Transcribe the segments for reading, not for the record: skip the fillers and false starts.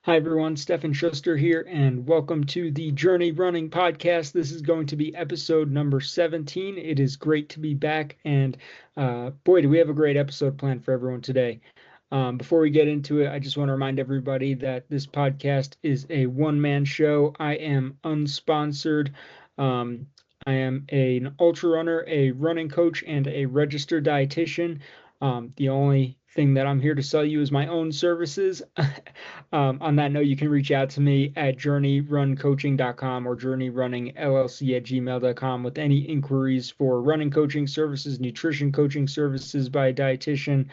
Hi, everyone. Stefan Schuster here, and welcome to the Journey Running Podcast. This is going to be episode number 17. It is great to be back, and boy, do we have a great episode planned for everyone today. Before we get into it, I just want to remind everybody that this podcast is a one-man show. I am unsponsored. Um, I am an ultra runner, a running coach, and a registered dietitian. The only thing that I'm here to sell you is my own services. On that note, you can reach out to me at journeyruncoaching.com or journeyrunningsllc@gmail.com with any inquiries for running coaching services, nutrition coaching services by a dietitian,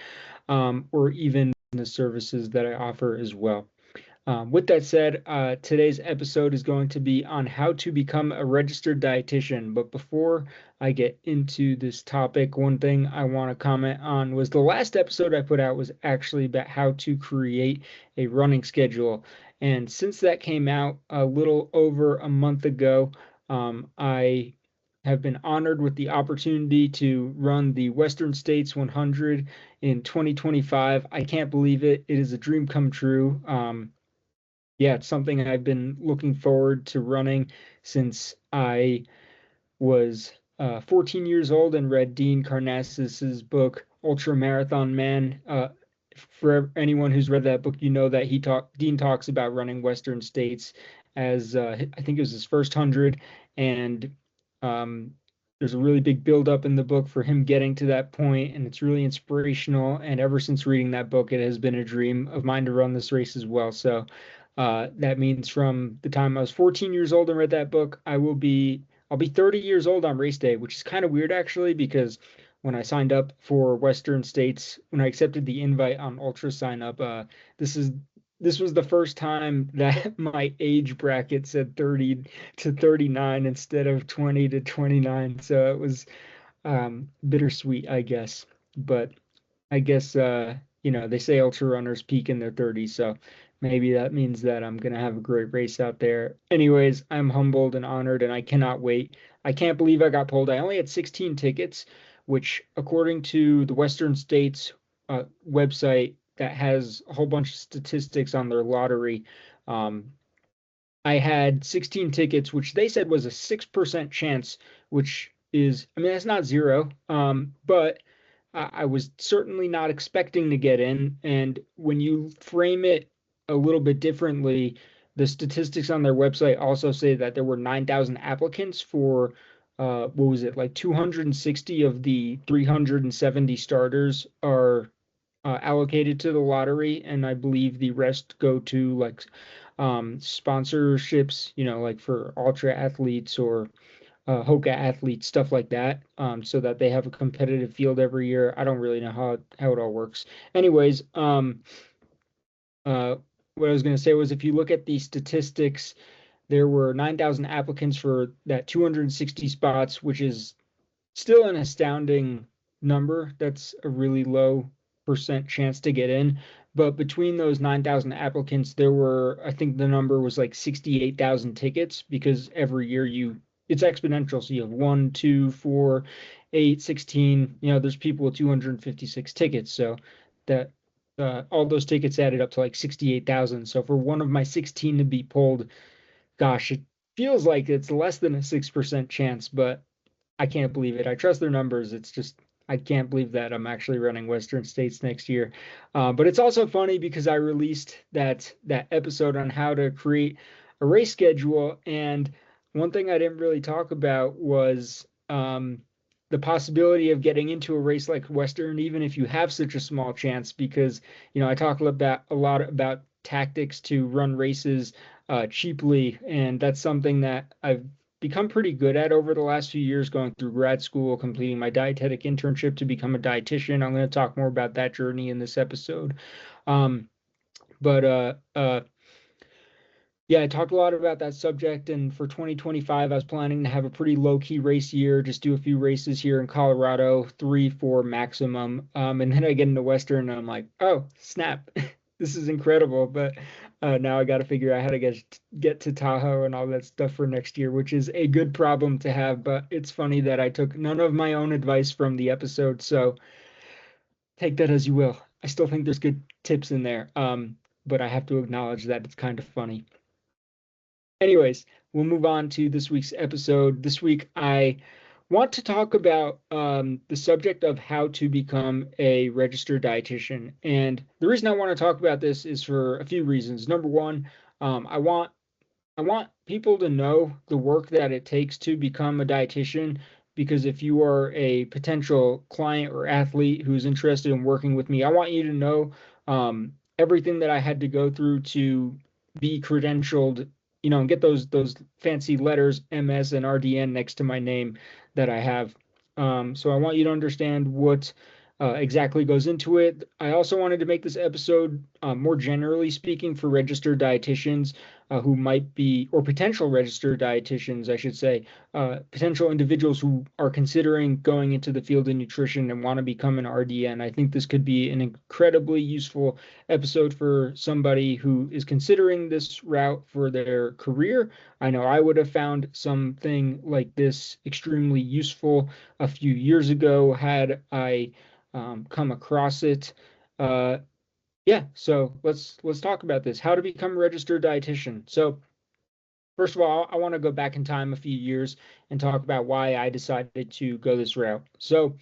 or even business services that I offer as well. With that said, today's episode is going to be on how to become a registered dietitian. But before I get into this topic, one thing I want to comment on was the last episode I put out was actually about how to create a running schedule. And since that came out a little over a month ago, I have been honored with the opportunity to run the Western States 100 in 2025. I can't believe it. It is a dream come true. Yeah, it's something I've been looking forward to running since I was 14 years old and read Dean Karnazes's book Ultra Marathon Man. For anyone who's read that book, you know that Dean talks about running Western States as I think it was his first 100, and um, there's a really big build-up in the book for him getting to that point, and it's really inspirational. And ever since reading that book, it has been a dream of mine to run this race as well. So that means from the time I was 14 years old and read that book, I'll be 30 years old on race day, which is kind of weird actually, because when I signed up for Western States, when I accepted the invite on Ultra sign up, this is this was the first time that my age bracket said 30 to 39 instead of 20 to 29. So it was bittersweet, I guess. But I guess they say ultra runners peak in their 30s, so maybe that means that I'm gonna have a great race out there. Anyways, I'm humbled and honored, and I cannot wait. I can't believe I got pulled. I only had 16 tickets, which, according to the Western States website that has a whole bunch of statistics on their lottery, um, I had 16 tickets, which they said was a 6% chance, which is, I mean, that's not zero, but I was certainly not expecting to get in. And when you frame it a little bit differently, the statistics on their website also say that there were 9,000 applicants for, what was it, like 260 of the 370 starters are allocated to the lottery, and I believe the rest go to like sponsorships, like for ultra athletes or Hoka athletes, stuff like that, so that they have a competitive field every year. I don't really know how it all works. Anyways, uh, what I was going to say was if you look at the statistics, there were 9,000 applicants for that 260 spots, which is still an astounding number. That's a really low percent chance to get in. But between those 9,000 applicants, there were, I think the number was like 68,000 tickets because every year it's exponential. So you have 1, 2, 4, 8, 16. There's people with 256 tickets. So that all those tickets added up to like 68,000. So for one of my 16 to be pulled, gosh, it feels like it's less than a 6% chance, but I can't believe it. I trust their numbers. It's just I can't believe that I'm actually running Western States next year. But it's also funny because I released that episode on how to create a race schedule, and one thing I didn't really talk about was the possibility of getting into a race like Western, even if you have such a small chance, because I talk about a lot about tactics to run races cheaply, and that's something that I've become pretty good at over the last few years going through grad school, completing my dietetic internship to become a dietitian. I'm going to talk more about that journey in this episode. Um, but yeah, I talked a lot about that subject. And for 2025, I was planning to have a pretty low key race year, just do a few races here in Colorado, 3, 4 maximum. And then I get into Western and I'm like, oh, snap. This is incredible. But now I got to figure out how to get to Tahoe and all that stuff for next year, which is a good problem to have. But it's funny that I took none of my own advice from the episode. So take that as you will. I still think there's good tips in there. but I have to acknowledge that it's kind of funny. Anyways, we'll move on to this week's episode. This week, I want to talk about the subject of how to become a registered dietitian. And the reason I want to talk about this is for a few reasons. Number one, I want people to know the work that it takes to become a dietitian, because if you are a potential client or athlete who's interested in working with me, I want you to know everything that I had to go through to be credentialed, and get those fancy letters MS and RDN next to my name that I have. So I want you to understand what exactly goes into it. I also wanted to make this episode more generally speaking for registered dietitians who might be, or potential registered dietitians, I should say, potential individuals who are considering going into the field of nutrition and want to become an RDN. I think this could be an incredibly useful episode for somebody who is considering this route for their career. I know I would have found something like this extremely useful a few years ago had I come across it. Uh, yeah, so let's talk about this. How to become a registered dietitian. So first of all, I want to go back in time a few years and talk about why I decided to go this route. So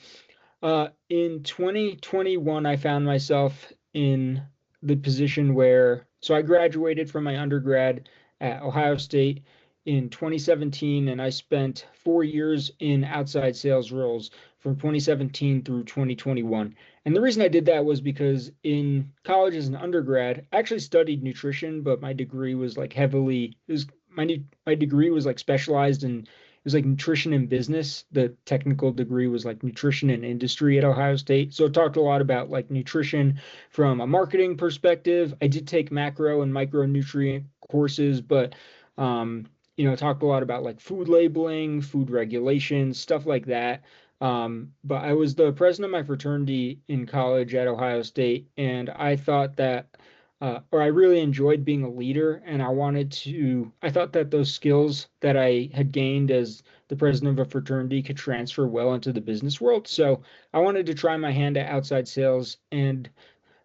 in 2021, I found myself in the position where, so I graduated from my undergrad at Ohio State in 2017, and I spent 4 years in outside sales roles from 2017 through 2021. And the reason I did that was because in college as an undergrad, I actually studied nutrition, but my degree was like heavily, it was my degree was like specialized in, it was like nutrition and business. The technical degree was like nutrition and industry at Ohio State. So it talked a lot about like nutrition from a marketing perspective. I did take macro and micronutrient courses, but it talked a lot about like food labeling, food regulations, stuff like that. But I was the president of my fraternity in college at Ohio State, and I thought that or I really enjoyed being a leader, and I thought that those skills that I had gained as the president of a fraternity could transfer well into the business world. So I wanted to try my hand at outside sales, and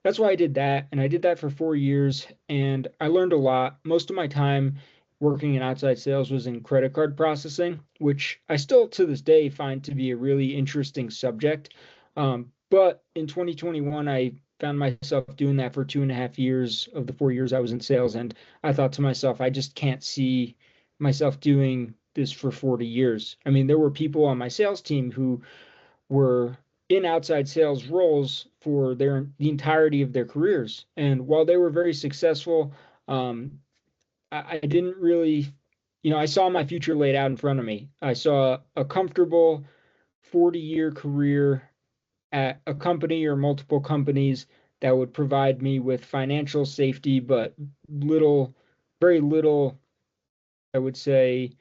that's why I did that. And I did that for 4 years, and I learned a lot. Most of my time working in outside sales was in credit card processing, which I still to this day find to be a really interesting subject. But in 2021, I found myself doing that for 2.5 years of the 4 years I was in sales. And I thought to myself, I just can't see myself doing this for 40 years. I mean, there were people on my sales team who were in outside sales roles for the entirety of their careers. And while they were very successful, um, I didn't really, I saw my future laid out in front of me. I saw a comfortable 40-year career at a company or multiple companies that would provide me with financial safety, but very little, I would say,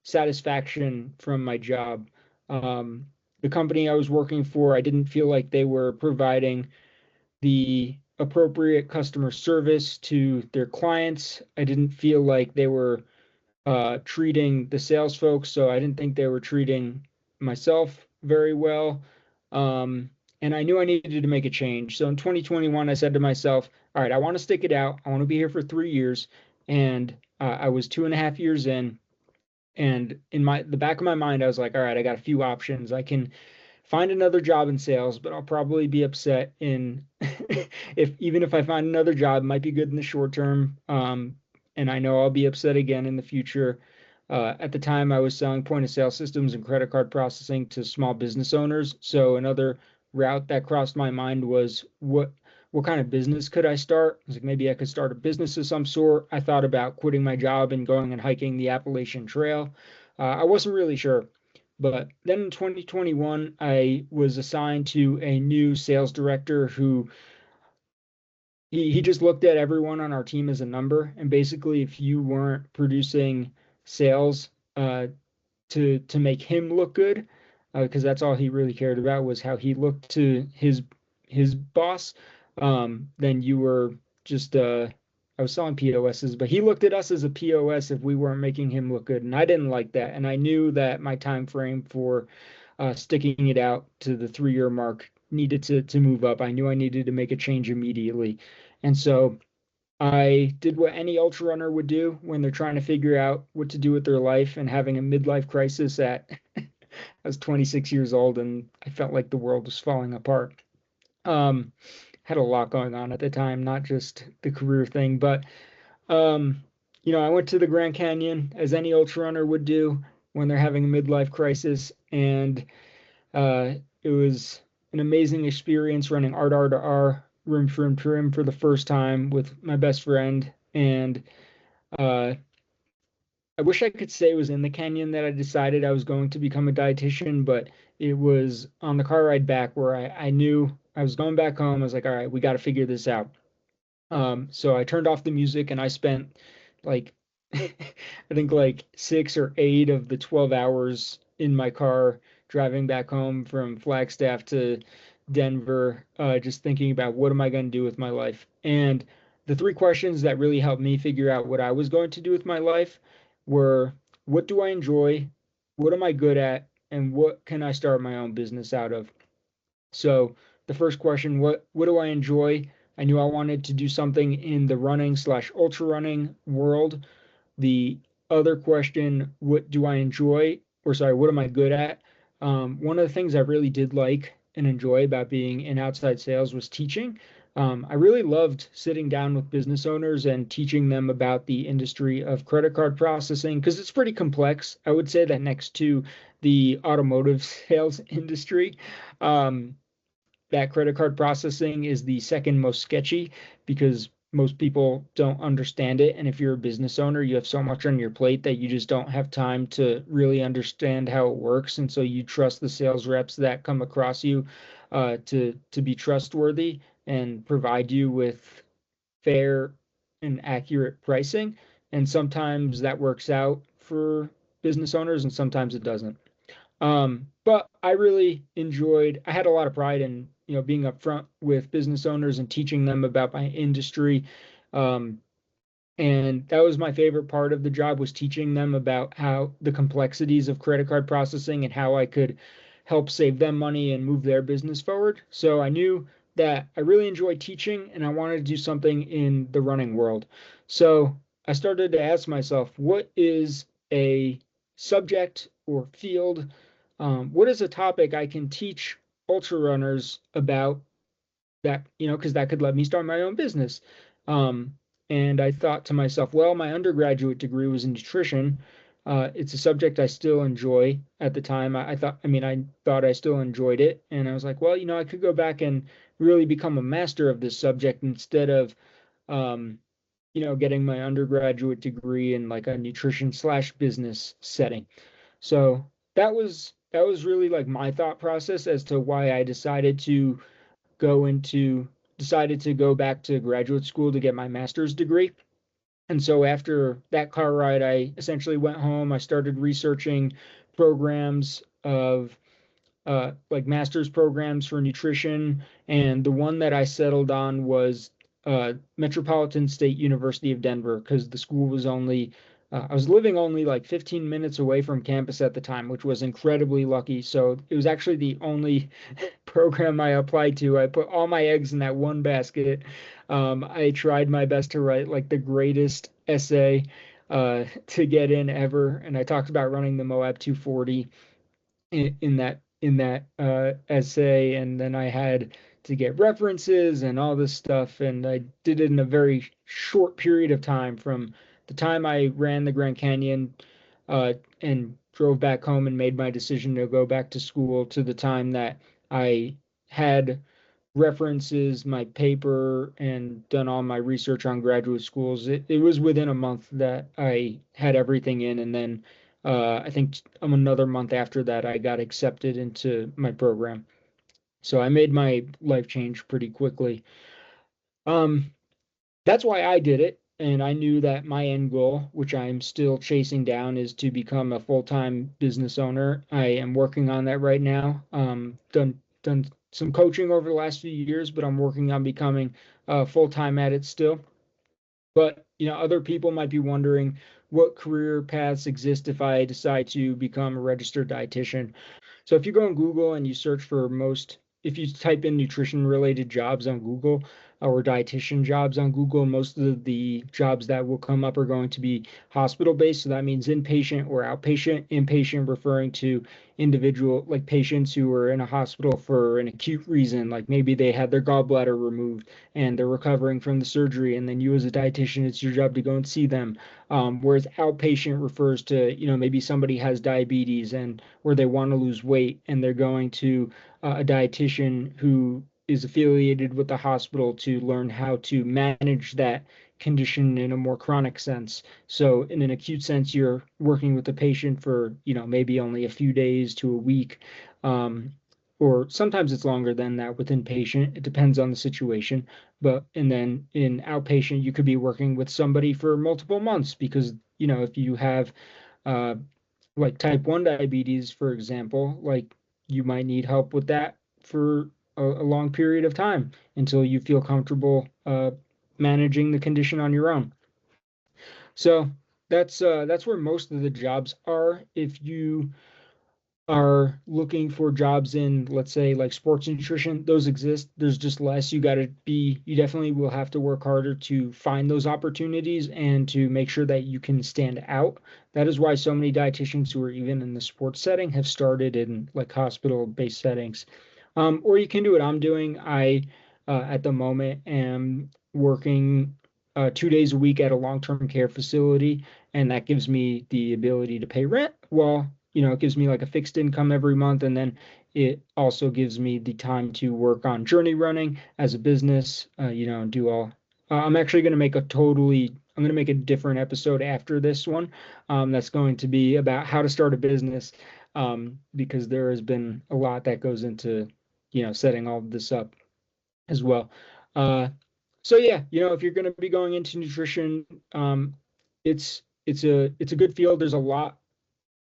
satisfaction from my job. Um, the company I was working for, I didn't feel like they were providing the appropriate customer service to their clients. I didn't feel like they were treating the sales folks, so I didn't think they were treating myself very well. Um, and I knew I needed to make a change. So in 2021, I said to myself, all right, I want to stick it out. I want to be here for 3 years. And I was 2.5 years in. And in the back of my mind, I was like, all right, I got a few options. I can find another job in sales, but I'll probably be upset in if even if I find another job, it might be good in the short term. And I know I'll be upset again in the future. At the time, I was selling point of sale systems and credit card processing to small business owners. So another route that crossed my mind was what kind of business could I start? I was like, maybe I could start a business of some sort. I thought about quitting my job and going and hiking the Appalachian Trail. I wasn't really sure. But then in 2021, I was assigned to a new sales director who he just looked at everyone on our team as a number. And basically, if you weren't producing sales to make him look good, because that's all he really cared about was how he looked to his boss, then you were just I was selling POSs, but he looked at us as a POS if we weren't making him look good, and I didn't like that. And I knew that my time frame for sticking it out to the 3 year mark needed to move up. I knew I needed to make a change immediately, and so I did what any ultra runner would do when they're trying to figure out what to do with their life and having a midlife crisis at I was 26 years old and I felt like the world was falling apart. Um, had a lot going on at the time, not just the career thing, but um, I went to the Grand Canyon as any ultra runner would do when they're having a midlife crisis, and uh, it was an amazing experience running R to R, rim for rim to rim for the first time with my best friend. And uh, I wish I could say it was in the canyon that I decided I was going to become a dietitian, but it was on the car ride back where I knew I was going back home. I was like, all right, we got to figure this out. So I turned off the music and I spent like I think like 6 or 8 of the 12 hours in my car driving back home from Flagstaff to Denver, just thinking about what am I going to do with my life. And the 3 questions that really helped me figure out what I was going to do with my life were what do I enjoy, what am I good at, and what can I start my own business out of? So the first question, what do I enjoy? I knew I wanted to do something in the running slash ultra running world. The other question, what do I enjoy? Or sorry, what am I good at? One of the things I really did like and enjoy about being in outside sales was teaching. I really loved sitting down with business owners and teaching them about the industry of credit card processing because it's pretty complex. I would say that next to the automotive sales industry, um, that credit card processing is the second most sketchy because most people don't understand it. And if you're a business owner, you have so much on your plate that you just don't have time to really understand how it works. And so you trust the sales reps that come across you to be trustworthy and provide you with fair and accurate pricing. And sometimes that works out for business owners and sometimes it doesn't. But I really enjoyed, I had a lot of pride in, being upfront with business owners and teaching them about my industry. Um, and that was my favorite part of the job was teaching them about how the complexities of credit card processing and how I could help save them money and move their business forward. So I knew that I really enjoyed teaching and I wanted to do something in the running world. So I started to ask myself, what is a subject or field? What is a topic I can teach ultra runners about that, because that could let me start my own business. Um, and I thought to myself, well, my undergraduate degree was in nutrition. It's a subject I still enjoy at the time. I thought I still enjoyed it. And I was like, well, I could go back and really become a master of this subject instead of, um, getting my undergraduate degree in like a nutrition slash business setting. So that was really like my thought process as to why I go into decided to go back to graduate school to get my master's degree. And so after that car ride, I essentially went home. I started researching programs of like master's programs for nutrition. And the one that I settled on was Metropolitan State University of Denver because the school was I was living only like 15 minutes away from campus at the time, which was incredibly lucky. So it was actually the only program I applied to. I put all my eggs in that one basket. I tried my best to write like the greatest essay to get in ever. And I talked about running the Moab 240 in that essay, and then I had to get references and all this stuff, and I did it in a very short period of time from the time I ran the Grand Canyon and drove back home and made my decision to go back to school to the time that I had references, my paper, and done all my research on graduate schools. It was within a month that I had everything in, and then I think another month after that, I got accepted into my program. So I made my life change pretty quickly. Um, that's why I did it. And I knew that my end goal, which I'm still chasing down, is to become a full-time business owner. I am working on that right now. Done some coaching over the last few years, but I'm working on becoming full-time at it still. But other people might be wondering what career paths exist if I decide to become a registered dietitian. So if you go on Google and you search for if you type in nutrition related jobs on Google, or dietitian jobs on Google. Most of the jobs that will come up are going to be hospital-based. So that means inpatient or outpatient. Inpatient referring to individual, like patients who are in a hospital for an acute reason, like maybe they had their gallbladder removed and they're recovering from the surgery, and then you as a dietitian, it's your job to go and see them. Whereas outpatient refers to, maybe somebody has diabetes and where they want to lose weight and they're going to a dietitian who is affiliated with the hospital to learn how to manage that condition in a more chronic sense. So in an acute sense, you're working with the patient for, maybe only a few days to a week. Or sometimes it's longer than that with inpatient. It depends on the situation. And then in outpatient, you could be working with somebody for multiple months because, if you have uh, like type 1 diabetes, for example, like you might need help with that for a long period of time until you feel comfortable managing the condition on your own. So that's where most of the jobs are. If you are looking for jobs in, let's say, like sports nutrition, those exist. There's just less. You definitely will have to work harder to find those opportunities and to make sure that you can stand out. That is why so many dietitians who are even in the sports setting have started in like hospital-based settings. Or you can do what I'm doing. At the moment, am working 2 days a week at a long-term care facility, and that gives me the ability to pay rent. Well, it gives me like a fixed income every month, and then it also gives me the time to work on journey running as a business, and do all. I'm actually going to make I'm going to make a different episode after this one. That's going to be about how to start a business, because there has been a lot that goes into, setting all of this up as well. Uh, so yeah, if you're going to be going into nutrition, it's a good field. There's a lot,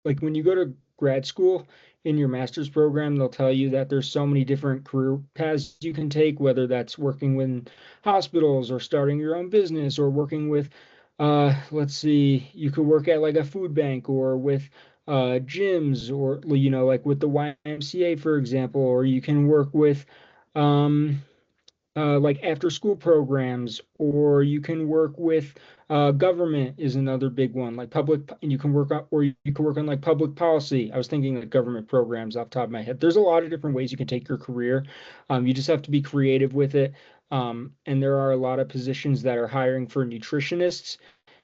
like when you go to grad school in your master's program, they'll tell you that there's so many different career paths you can take, whether that's working with hospitals or starting your own business or working with, let's see, you could work at like a food bank or with gyms or, like with the YMCA, for example, or you can work with, um, like after school programs, or you can work with government is another big one, like public, and you can work on, or you can work on like public policy. I was thinking like government programs off the top of my head. There's a lot of different ways you can take your career. You just have to be creative with it. And there are a lot of positions that are hiring for nutritionists.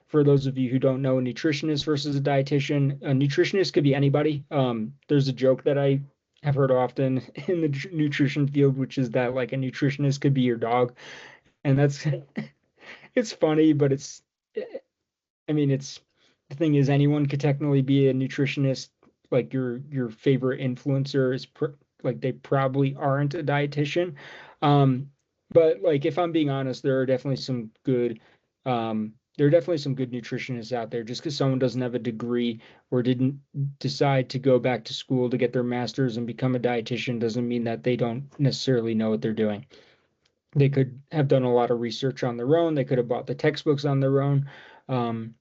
For those of you who don't know, a nutritionist versus a dietitian, a nutritionist could be anybody. There's a joke that I have heard often in the nutrition field, which is that like a nutritionist could be your dog, and that's it's funny, but I mean, the thing is, anyone could technically be a nutritionist. Like your favorite influencer is like they probably aren't a dietitian. Um, but like if I'm being honest, there are definitely some good nutritionists out there. Just because someone doesn't have a degree or didn't decide to go back to school to get their master's and become a dietitian doesn't mean that they don't necessarily know what they're doing. They could have done a lot of research on their own. They could have bought the textbooks on their own. Um,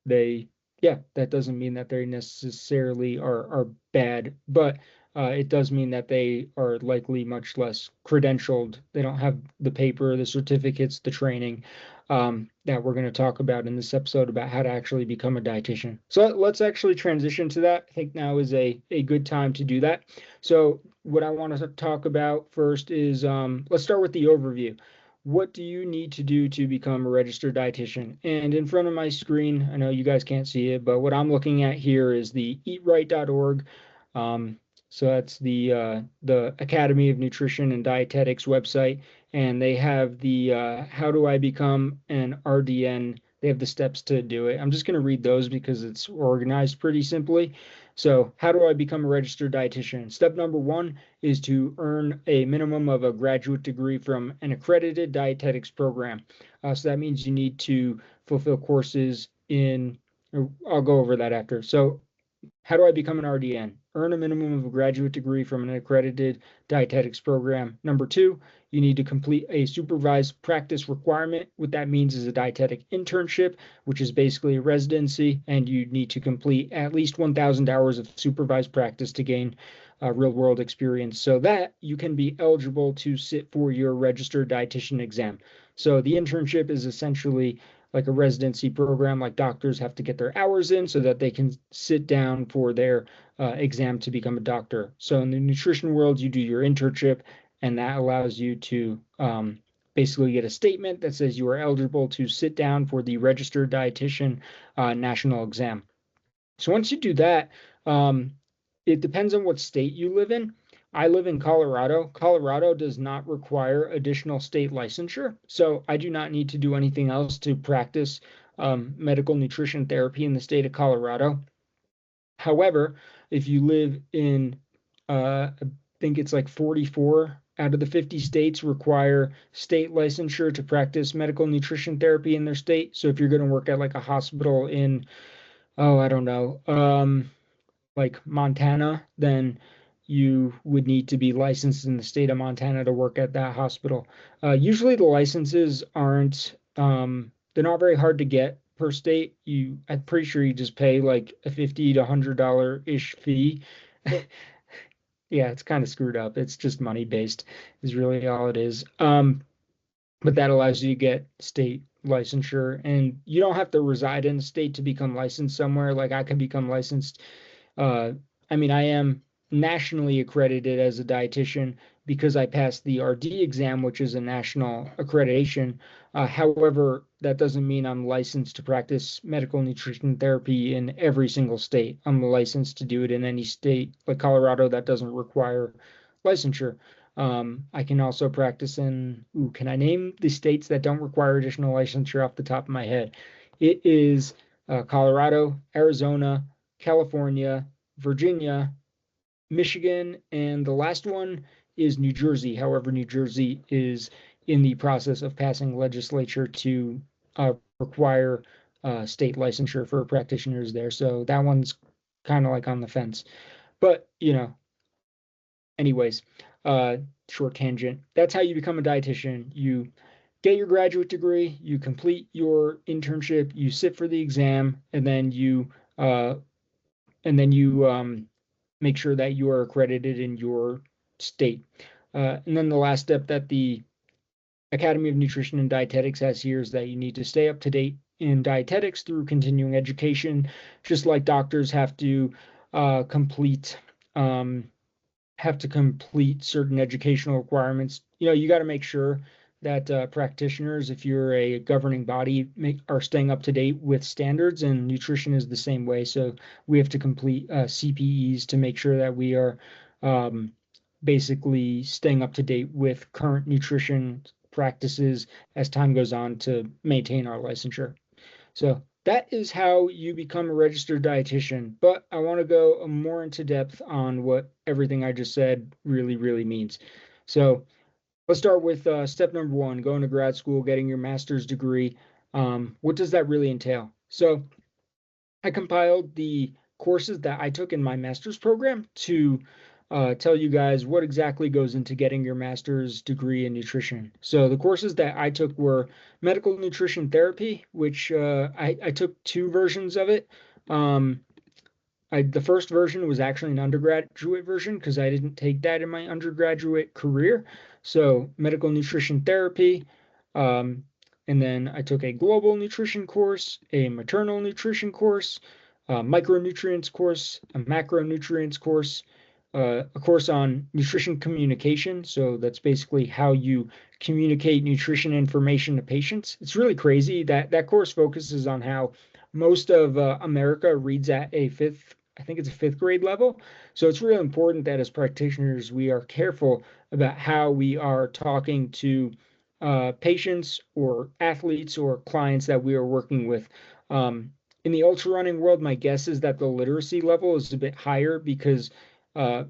they yeah, that doesn't mean that they necessarily are bad, but it does mean that they are likely much less credentialed. They don't have the paper, the certificates, the training, that we're going to talk about in this episode about how to actually become a dietitian. So let's actually transition to that. I think now is a good time to do that. So what I want to talk about first is, let's start with the overview. What do you need to do to become a registered dietitian? And in front of my screen, I know you guys can't see it, but what I'm looking at here is the eatright.org. So that's the Academy of Nutrition and Dietetics website, and they have the how do I become an RDN? They have the steps to do it. I'm just going to read those because it's organized pretty simply. So, how do I become a registered dietitian? Step number one is to earn a minimum of a graduate degree from an accredited dietetics program. So that means you need to fulfill courses in, I'll go over that after. So how do I become an RDN? Earn a minimum of a graduate degree from an accredited dietetics program. Number two, you need to complete a supervised practice requirement. What that means is a dietetic internship, which is basically a residency, and you need to complete at least 1,000 hours of supervised practice to gain real world experience so that you can be eligible to sit for your registered dietitian exam. So the internship is essentially like a residency program, like doctors have to get their hours in so that they can sit down for their exam to become a doctor. So in the nutrition world, you do your internship, and that allows you to basically get a statement that says you are eligible to sit down for the registered dietitian national exam. So once you do that, um, it depends on what state you live in. I live in Colorado. Colorado does not require additional state licensure, so I do not need to do anything else to practice medical nutrition therapy in the state of Colorado. However, if you live in, I think it's like 44 out of the 50 states require state licensure to practice medical nutrition therapy in their state. So if you're going to work at like a hospital in, oh, I don't know, like Montana, then you would need to be licensed in the state of Montana to work at that hospital. Usually the licenses aren't, they're not very hard to get per state. I'm pretty sure you just pay like a $50 to $100-ish fee. Yeah, it's kind of screwed up. It's just money based is really all it is. But that allows you to get state licensure, and you don't have to reside in the state to become licensed somewhere. Like I can become licensed uh, I mean, I am nationally accredited as a dietitian because I passed the RD exam, which is a national accreditation. However, that doesn't mean I'm licensed to practice medical nutrition therapy in every single state. I'm licensed to do it in any state, like Colorado, that doesn't require licensure. I can also practice in, can I name the states that don't require additional licensure off the top of my head? It is Colorado, Arizona, California, Virginia, Michigan, and the last one is New Jersey. However, New Jersey is in the process of passing legislature to require state licensure for practitioners there. So that one's kind of like on the fence. But, anyways, short tangent. That's how you become a dietitian. You get your graduate degree, you complete your internship, you sit for the exam, uh, and then you make sure that you are accredited in your state. And then the last step that the Academy of Nutrition and Dietetics has here is that you need to stay up to date in dietetics through continuing education, just like doctors complete um, have to complete certain educational requirements. You got to make sure that practitioners, if you're a governing body, are staying up to date with standards, and nutrition is the same way. So we have to complete CPEs to make sure that we are um, basically staying up to date with current nutrition practices as time goes on to maintain our licensure. So that is how you become a registered dietitian. But I want to go more into depth on what everything I just said really, really means. So let's start with step number one, going to grad school, getting your master's degree. What does that really entail? So I compiled the courses that I took in my master's program to tell you guys what exactly goes into getting your master's degree in nutrition. So the courses that I took were medical nutrition therapy, which I took two versions of it. Um, the first version was actually an undergraduate version because I didn't take that in my undergraduate career. So medical nutrition therapy. Um, and then I took a global nutrition course, a maternal nutrition course, a micronutrients course, a macronutrients course, a course on nutrition communication. So that's basically how you communicate nutrition information to patients. It's really crazy that that course focuses on how most of America reads at I think it's a fifth grade level. So it's really important that as practitioners, we are careful about how we are talking to patients or athletes or clients that we are working with. In the ultra running world, my guess is that the literacy level is a bit higher because uh,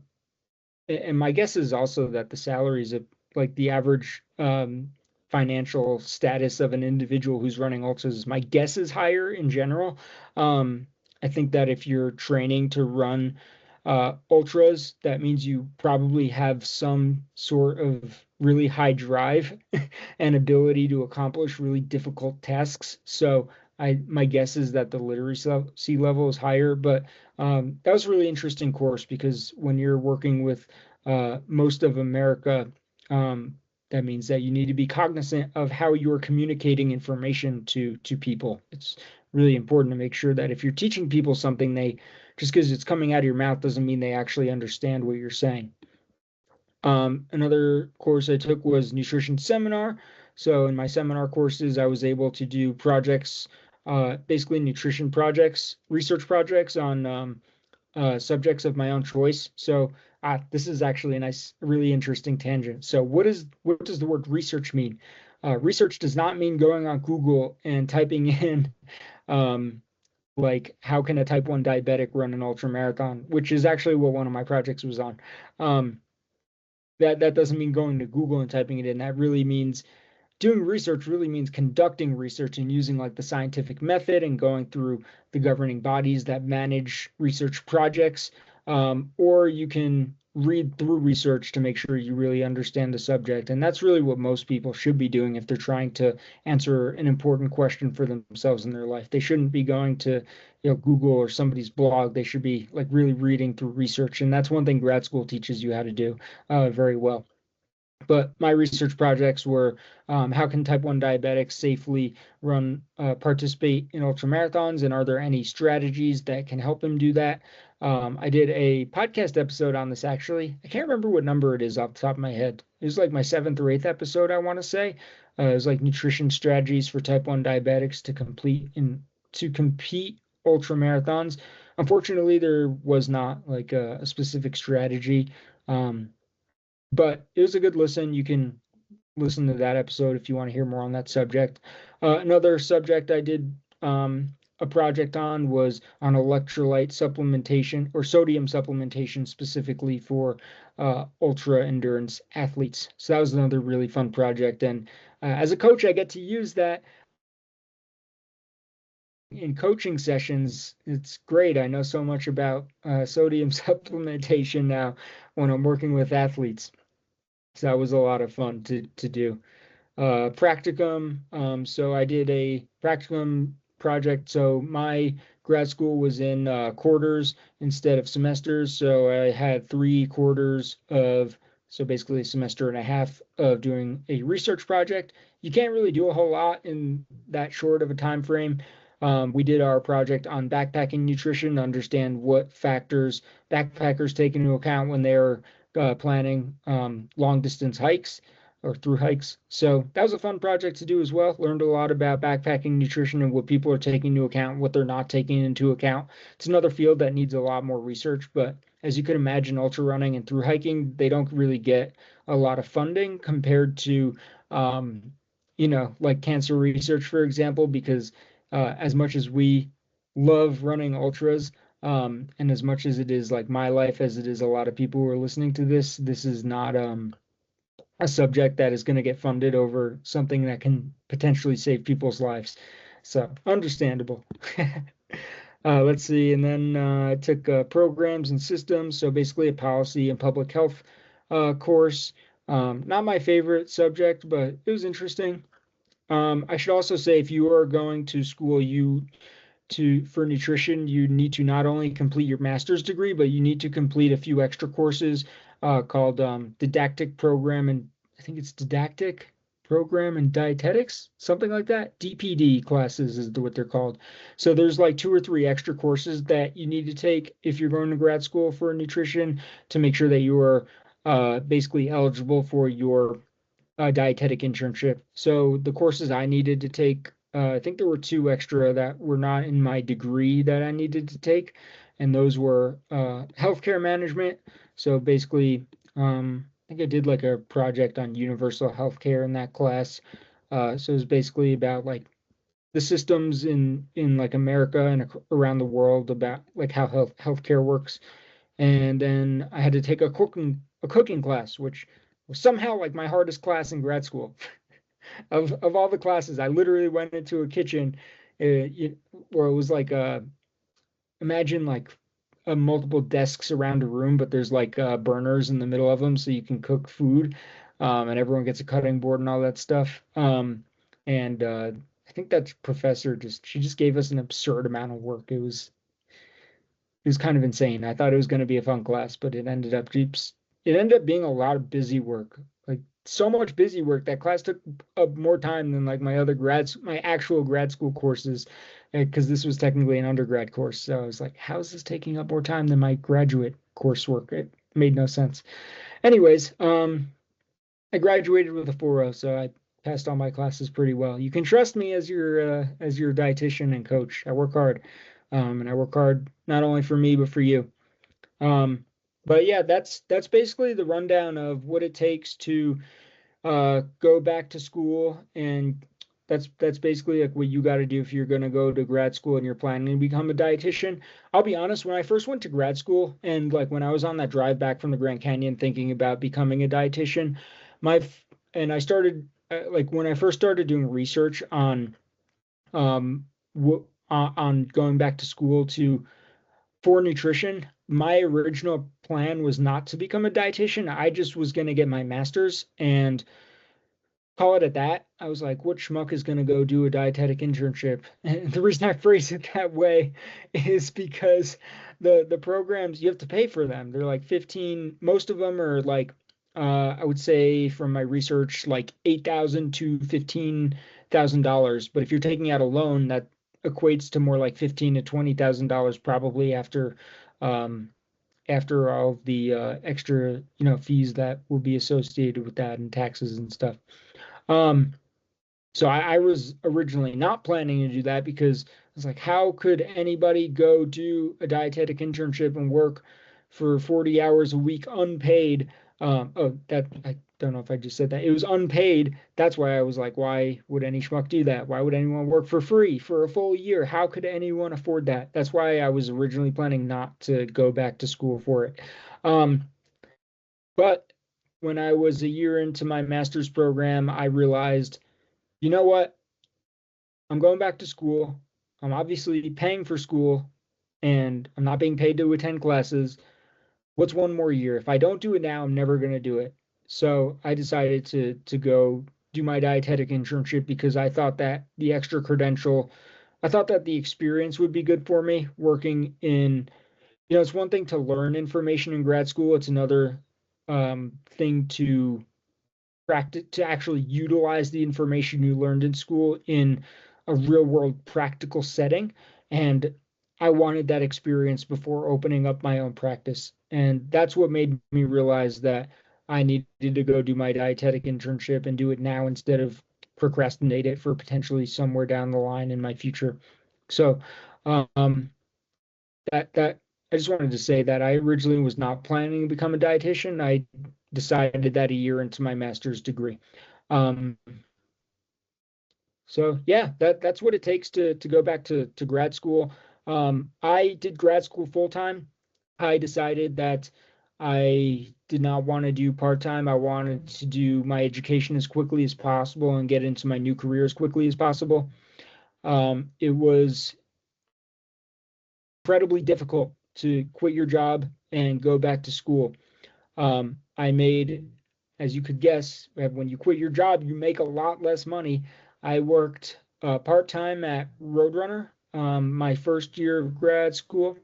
and my guess is also that the salaries of like the average financial status of an individual who's running ultras, my guess is higher in general. I think that if you're training to run ultras, that means you probably have some sort of really high drive and ability to accomplish really difficult tasks. So my guess is that the literacy level is higher, but that was a really interesting course because when you're working with most of America, that means that you need to be cognizant of how you're communicating information to people. It's really important to make sure that if you're teaching people something, they just because it's coming out of your mouth doesn't mean they actually understand what you're saying. Another course I took was nutrition seminar. So in my seminar courses, I was able to do projects, basically nutrition projects, research projects on subjects of my own choice. So this is actually a nice, really interesting tangent. So what does the word research mean? Research does not mean going on Google and typing in um, like how can a type 1 diabetic run an ultra marathon, which is actually what one of my projects was on. Um, that doesn't mean going to Google and typing it in. That really means doing research really means conducting research and using like the scientific method and going through the governing bodies that manage research projects. Or you can read through research to make sure you really understand the subject. And that's really what most people should be doing if they're trying to answer an important question for themselves in their life. They shouldn't be going to, Google or somebody's blog. They should be like really reading through research. And that's one thing grad school teaches you how to do very well. But my research projects were how can type 1 diabetics safely participate in ultramarathons, and are there any strategies that can help them do that? I did a podcast episode on this actually. I can't remember what number it is off the top of my head. It was like my 7th or 8th episode, I want to say. It was like nutrition strategies for type 1 diabetics to compete ultramarathons. Unfortunately, there was not like a specific strategy. Um, but it was a good listen. You can listen to that episode if you want to hear more on that subject. Another subject I did a project on was on electrolyte supplementation or sodium supplementation specifically for ultra endurance athletes. So that was another really fun project. And as a coach, I get to use that in coaching sessions. It's great. I know so much about sodium supplementation now when I'm working with athletes. So that was a lot of fun to do. Practicum. So I did a practicum project. So my grad school was in quarters instead of semesters. So I had 3 quarters so basically a semester and a half of doing a research project. You can't really do a whole lot in that short of a time frame. We did our project on backpacking nutrition to understand what factors backpackers take into account when they're planning long distance hikes or through hikes. So that was a fun project to do as well. Learned a lot about backpacking nutrition and what people are taking into account, what they're not taking into account. It's another field that needs a lot more research, but as you can imagine, ultra running and through hiking, they don't really get a lot of funding compared to, like cancer research, for example, because as much as we love running ultras, and as much as it is like my life, as it is a lot of people who are listening to this is not a subject that is going to get funded over something that can potentially save people's lives. So understandable. Let's see. And then I took programs and systems. So basically a policy and public health course. Not my favorite subject, but it was interesting. I should also say if you are going to school, for nutrition, you need to not only complete your master's degree, but you need to complete a few extra courses called didactic program, and I think it's didactic program and dietetics, something like that. DPD classes is what they're called. So there's like 2 or 3 extra courses that you need to take if you're going to grad school for nutrition to make sure that you are basically eligible for your dietetic internship. So the courses I needed to take, I think there were 2 extra that were not in my degree that I needed to take, and those were healthcare management. So basically, I think I did like a project on universal healthcare in that class. So it was basically about like the systems in like America and around the world about like how healthcare works. And then I had to take a cooking class, which was somehow like my hardest class in grad school. Of all the classes, I literally went into a kitchen, where it was like imagine like multiple desks around a room, but there's like burners in the middle of them, so you can cook food, and everyone gets a cutting board and all that stuff. And I think that professor she just gave us an absurd amount of work. It was kind of insane. I thought it was going to be a fun class, but it ended up being a lot of busy work. Like so much busy work that class took up more time than like my actual grad school courses, because this was technically an undergrad course. So I was like, how is this taking up more time than my graduate coursework? It made no sense. Anyways, I graduated with a 4.0, so I passed all my classes pretty well. You can trust me as your dietitian and coach. I work hard, and I work hard not only for me but for you. Um, but yeah, that's basically the rundown of what it takes to go back to school, and that's basically like what you got to do if you're going to go to grad school and you're planning to become a dietitian. I'll be honest, when I first went to grad school and like when I was on that drive back from the Grand Canyon thinking about becoming a dietitian, my and I started like when I first started doing research on um on going back to school to for nutrition, my original plan was not to become a dietitian. I just was going to get my master's and call it at that. I was like, what schmuck is going to go do a dietetic internship? And the reason I phrase it that way is because the programs you have to pay for them. They're like 15, most of them are like I would say from my research like 8,000 to $15,000. But if you're taking out a loan, that equates to more like 15 to $20,000 probably um after all of the extra, fees that will be associated with that and taxes and stuff. Um, so I was originally not planning to do that because I was like, how could anybody go do a dietetic internship and work for 40 hours a week unpaid? Oh, that I don't know if I just said that. It was unpaid. That's why I was like, why would any schmuck do that? Why would anyone work for free for a full year? How could anyone afford that? That's why I was originally planning not to go back to school for it. Um, but when I was a year into my master's program, I realized, you know what? I'm going back to school. I'm obviously paying for school and I'm not being paid to attend classes. What's one more year? If I don't do it now, I'm never going to do it. So I decided to go do my dietetic internship because I thought that the extra credential, I thought that the experience would be good for me working in, it's one thing to learn information in grad school. It's another thing to practice to actually utilize the information you learned in school in a real world practical setting. And I wanted that experience before opening up my own practice. And that's what made me realize that I needed to go do my dietetic internship and do it now instead of procrastinate it for potentially somewhere down the line in my future. So um, that I just wanted to say that I originally was not planning to become a dietitian. I decided that a year into my master's degree. Um, so yeah, that's what it takes to go back to grad school. I did grad school full time. I decided that I did not want to do part time. I wanted to do my education as quickly as possible and get into my new career as quickly as possible. It was incredibly difficult to quit your job and go back to school. I made, as you could guess, when you quit your job, you make a lot less money. I worked part time at Roadrunner my first year of grad school,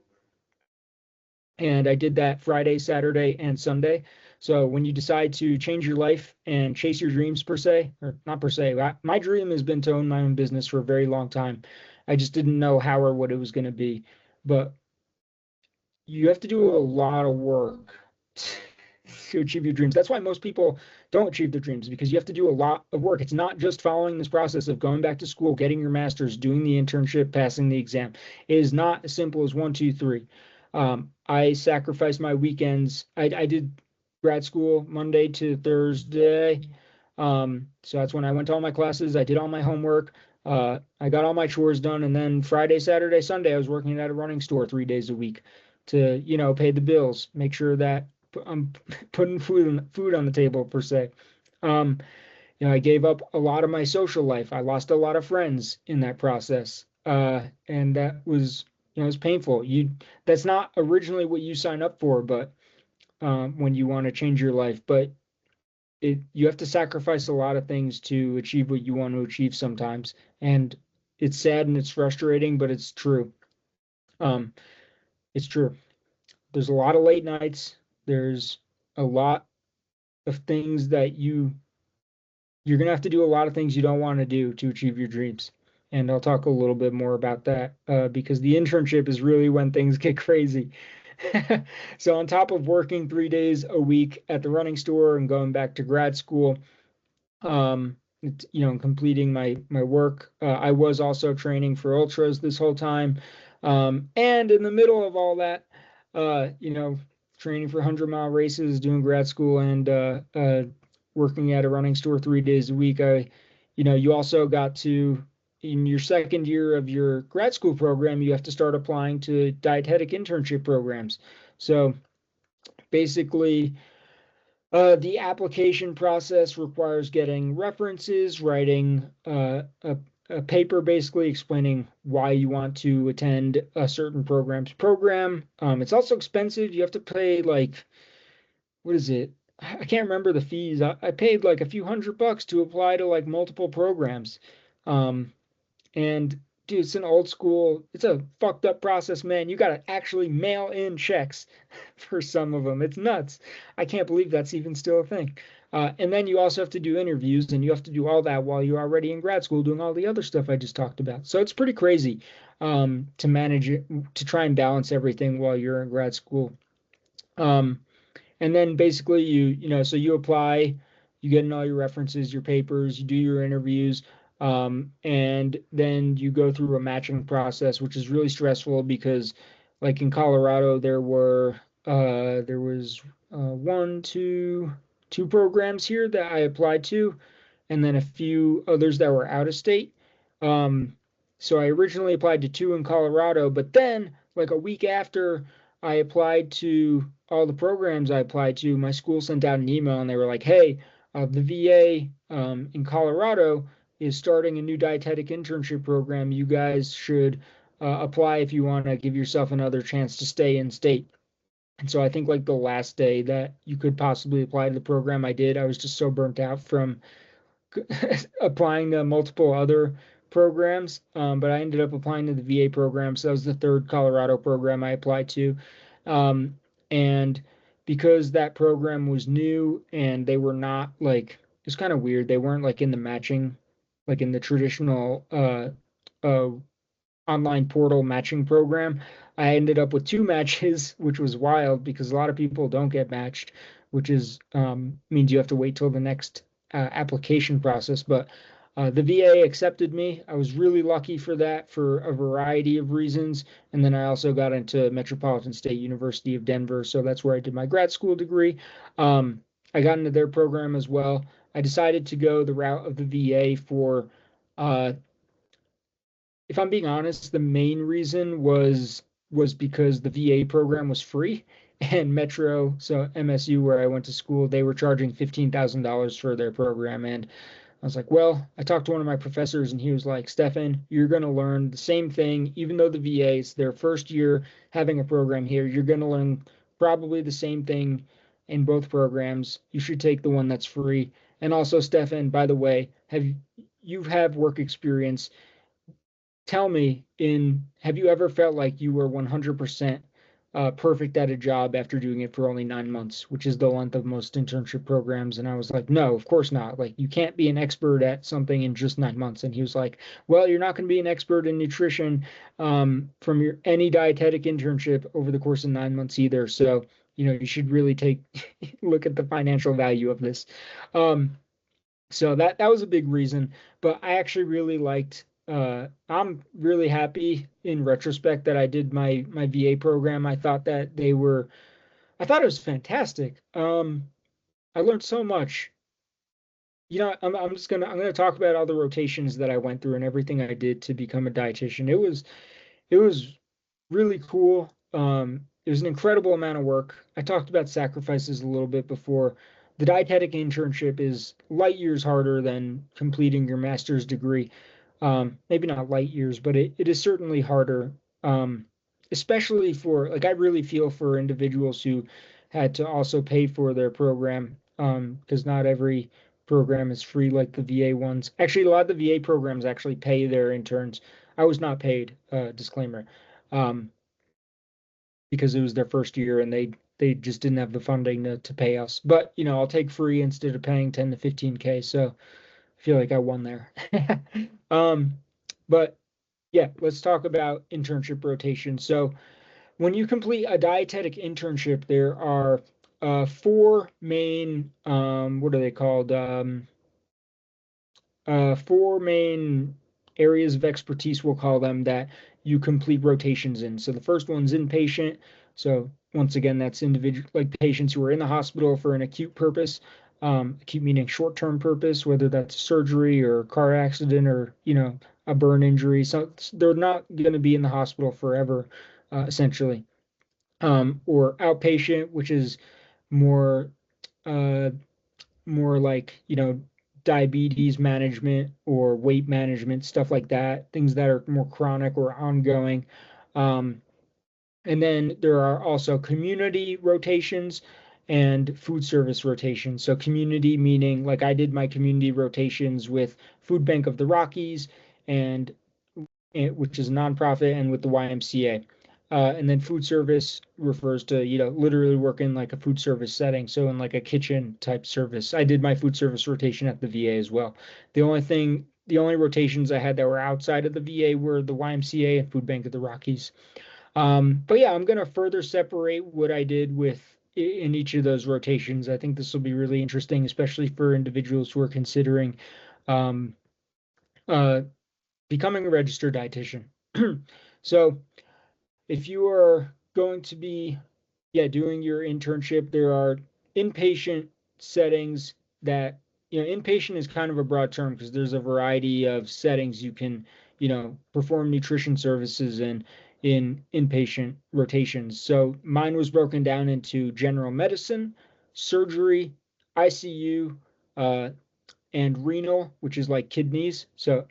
and I did that Friday, Saturday, and Sunday. So when you decide to change your life and chase your dreams, per se, or not per se, my dream has been to own my own business for a very long time. I just didn't know how or what it was going to be. But you have to do a lot of work to achieve your dreams. That's why most people don't achieve their dreams because you have to do a lot of work. It's not just following this process of going back to school, getting your master's, doing the internship, passing the exam. It is not as simple as one, two, three. I sacrificed my weekends. I did grad school Monday to Thursday. So that's when I went to all my classes. I did all my homework. I got all my chores done. And then Friday, Saturday, Sunday, I was working at a running store 3 days a week to, pay the bills, make sure that I'm putting food on the table per se. Um, I gave up a lot of my social life. I lost a lot of friends in that process. And that was, it was painful. That's not originally what you sign up for, but when you want to change your life, but you have to sacrifice a lot of things to achieve what you want to achieve sometimes. And it's sad and it's frustrating, but it's true. Um, it's true. There's a lot of late nights. There's a lot of things that you're gonna have to do a lot of things you don't want to do to achieve your dreams. And I'll talk a little bit more about that because the internship is really when things get crazy. So on top of working 3 days a week at the running store and going back to grad school, completing my work. I was also training for ultras this whole time, and in the middle of all that, training for 100-mile races, doing grad school, and working at a running store 3 days a week. You also got to in your second year of your grad school program, you have to start applying to dietetic internship programs. So basically, the application process requires getting references, writing a paper basically explaining why you want to attend a certain program. It's also expensive. You have to pay like, what is it? I can't remember the fees. I paid like a few $100 to apply to like multiple programs. Um, and dude, it's an old school, it's a fucked up process, man. You got to actually mail in checks for some of them. It's nuts. I can't believe that's even still a thing. And then you also have to do interviews and you have to do all that while you're already in grad school doing all the other stuff I just talked about. So it's pretty crazy to manage it, to try and balance everything while you're in grad school. And then basically so you apply, you get in all your references, your papers, you do your interviews, and then you go through a matching process, which is really stressful because, like in Colorado, there was two programs here that I applied to, and then a few others that were out of state. Um, so I originally applied to two in Colorado, but then like a week after I applied to all the programs I applied to, my school sent out an email and they were like, "Hey, the VA in Colorado is starting a new dietetic internship program. You guys should apply if you want to give yourself another chance to stay in state." And so I think like the last day that you could possibly apply to the program I did, I was just so burnt out from applying to multiple other programs, but I ended up applying to the VA program. So that was the third Colorado program I applied to. And because that program was new and they were not like, it's kind of weird. They weren't like in the matching, like in the traditional uh, online portal matching program. I ended up with two matches, which was wild because a lot of people don't get matched, which is means you have to wait till the next application process. But the VA accepted me. I was really lucky for that for a variety of reasons. And then I also got into Metropolitan State University of Denver, so that's where I did my grad school degree. I got into their program as well. I decided to go the route of the VA for uh, if I'm being honest, the main reason was because the VA program was free and Metro, so MSU where I went to school, they were charging $15,000 for their program. And I was like, well, I talked to one of my professors and he was like, Stefan, you're going to learn the same thing, even though the VA is their first year having a program here, you're going to learn probably the same thing in both programs. You should take the one that's free. And also, Stefan, by the way, you have work experience. Tell me, have you ever felt like you were 100% perfect at a job after doing it for only 9 months, which is the length of most internship programs? And I was like, no, of course not. Like, you can't be an expert at something in just 9 months. And he was like, well, you're not going to be an expert in nutrition from your any dietetic internship over the course of 9 months either. So, you should really take look at the financial value of this. So that was a big reason, but I actually really liked I'm really happy in retrospect that I did my VA program. I thought it was fantastic. I learned so much. I'm gonna talk about all the rotations that I went through and everything I did to become a dietitian. It was really cool. It was an incredible amount of work. I talked about sacrifices a little bit before. The dietetic internship is light years harder than completing your master's degree. Maybe not light years, but it is certainly harder. Um, Especially for like I really feel for individuals who had to also pay for their program. because not every program is free like the VA ones. Actually, a lot of the VA programs actually pay their interns. I was not paid, disclaimer, um, because it was their first year and they just didn't have the funding to pay us. But I'll take free instead of paying 10 to 15K. So I feel like I won there. um, but yeah, let's talk about internship rotation. So when you complete a dietetic internship, there are four main, what are they called? Four main areas of expertise, we'll call them, that you complete rotations in. So the first one's inpatient. So once again, that's individual, like patients who are in the hospital for an acute purpose, acute meaning short-term purpose, whether that's surgery or car accident or, a burn injury. So they're not going to be in the hospital forever, essentially. Or outpatient, which is more uh, more like, diabetes management or weight management, stuff like that, things that are more chronic or ongoing. Um, and then there are also community rotations and food service rotations. So community meaning like I did my community rotations with Food Bank of the Rockies and which is a nonprofit, and with the YMCA. And then food service refers to, literally work in like a food service setting. So in like a kitchen type service. I did my food service rotation at the VA as well. The only rotations I had that were outside of the VA were the YMCA and Food Bank of the Rockies. But yeah, I'm going to further separate what I did in each of those rotations. I think this will be really interesting, especially for individuals who are considering um, uh, becoming a registered dietitian. So if you are going to be, yeah, doing your internship, there are inpatient settings that, inpatient is kind of a broad term because there's a variety of settings you can, perform nutrition services in inpatient rotations. So mine was broken down into general medicine, surgery, ICU, and renal, which is like kidneys. So,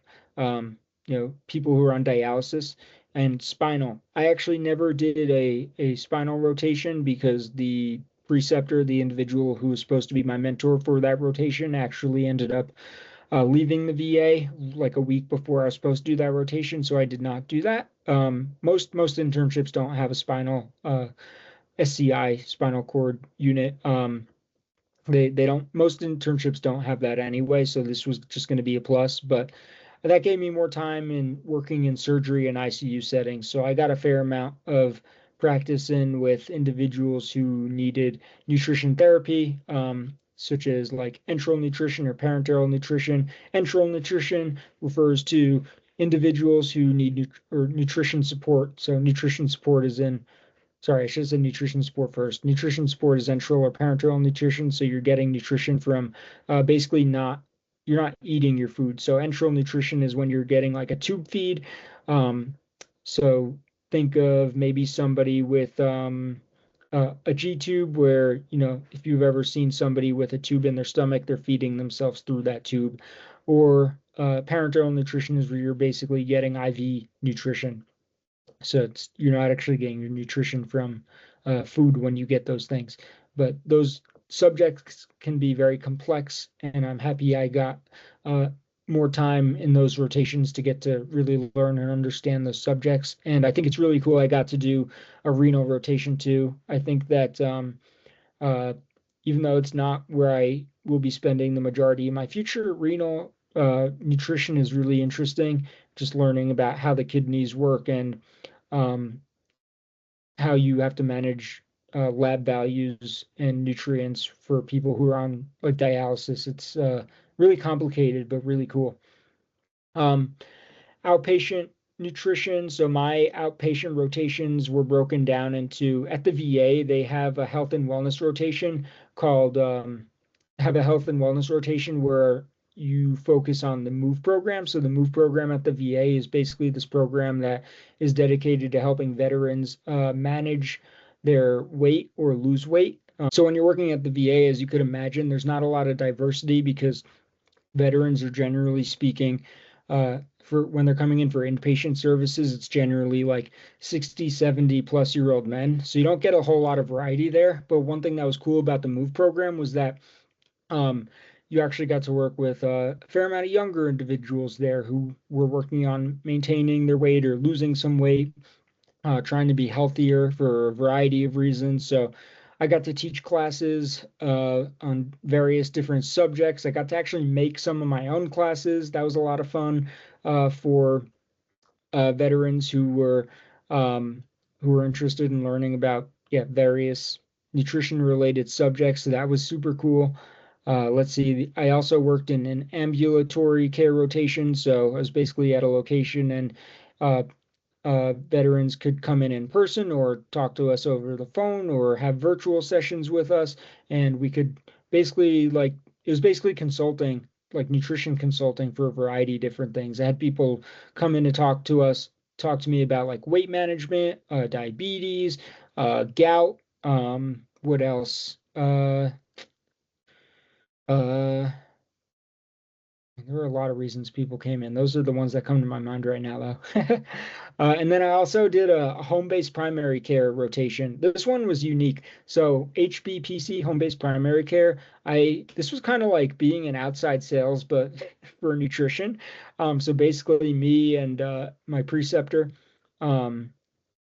people who are on dialysis, and spinal. I actually never did a spinal rotation because the preceptor, the individual who was supposed to be my mentor for that rotation, actually ended up leaving the VA like a week before I was supposed to do that rotation. So I did not do that. Most internships don't have a spinal SCI, spinal cord unit. They don't, most internships don't have that anyway, so this was just going to be a plus. But that gave me more time in working in surgery and ICU settings, so I got a fair amount of practice in with individuals who needed nutrition therapy, such as like enteral nutrition or parenteral nutrition. Enteral nutrition refers to individuals who need nutrition support. So nutrition support is in, sorry, I should have said nutrition support first. Nutrition support is enteral or parenteral nutrition. So you're getting nutrition from basically you're not eating your food. So enteral nutrition is when you're getting like a tube feed. So think of maybe somebody with a G tube where, if you've ever seen somebody with a tube in their stomach, they're feeding themselves through that tube. Or parenteral nutrition is where you're basically getting IV nutrition. So you're not actually getting your nutrition from food when you get those things. But those subjects can be very complex, and I'm happy I got more time in those rotations to get to really learn and understand those subjects. And I think it's really cool I got to do a renal rotation too. I think that uh, even though it's not where I will be spending the majority of my future, renal nutrition is really interesting. Just learning about how the kidneys work and um, how you have to manage lab values and nutrients for people who are on like dialysis. It's really complicated, but really cool. Um, Outpatient nutrition. So my outpatient rotations were broken down into, at the VA, they have a health and wellness rotation called, have a health and wellness rotation where you focus on the MOVE program. So the MOVE program at the VA is basically this program that is dedicated to helping veterans manage their weight or lose weight. So when you're working at the VA, as you could imagine, there's not a lot of diversity because veterans are generally speaking, for when they're coming in for inpatient services, it's generally like 60, 70 plus year old men. So you don't get a whole lot of variety there. But one thing that was cool about the MOVE program was that Um, you actually got to work with a fair amount of younger individuals there who were working on maintaining their weight or losing some weight, trying to be healthier for a variety of reasons. So I got to teach classes on various different subjects. I got to actually make some of my own classes. That was a lot of fun for veterans um, who were interested in learning about various nutrition related subjects. So that was super cool. Let's see. I also worked in an ambulatory care rotation, so I was basically at a location and uh, veterans could come in person or talk to us over the phone or have virtual sessions with us, and we could basically like it was basically consulting, like nutrition consulting for a variety of different things. I had people come in to talk to me about like weight management, diabetes, gout, what else? Uh, There were a lot of reasons people came in. Those are the ones that come to my mind right now, though. And then I also did a home-based primary care rotation. This one was unique. So HBPC, home-based primary care. This was kind of like being in outside sales, but for nutrition. So basically, me and my preceptor um,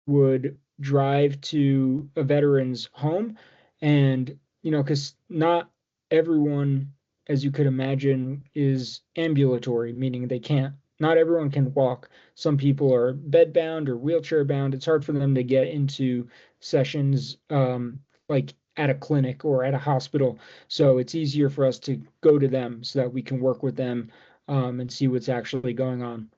would drive to a veteran's home, and because not everyone, as you could imagine, is ambulatory, meaning they can't, not everyone can walk. Some people are bedbound or wheelchair bound. It's hard for them to get into sessions like at a clinic or at a hospital. So it's easier for us to go to them so that we can work with them and see what's actually going on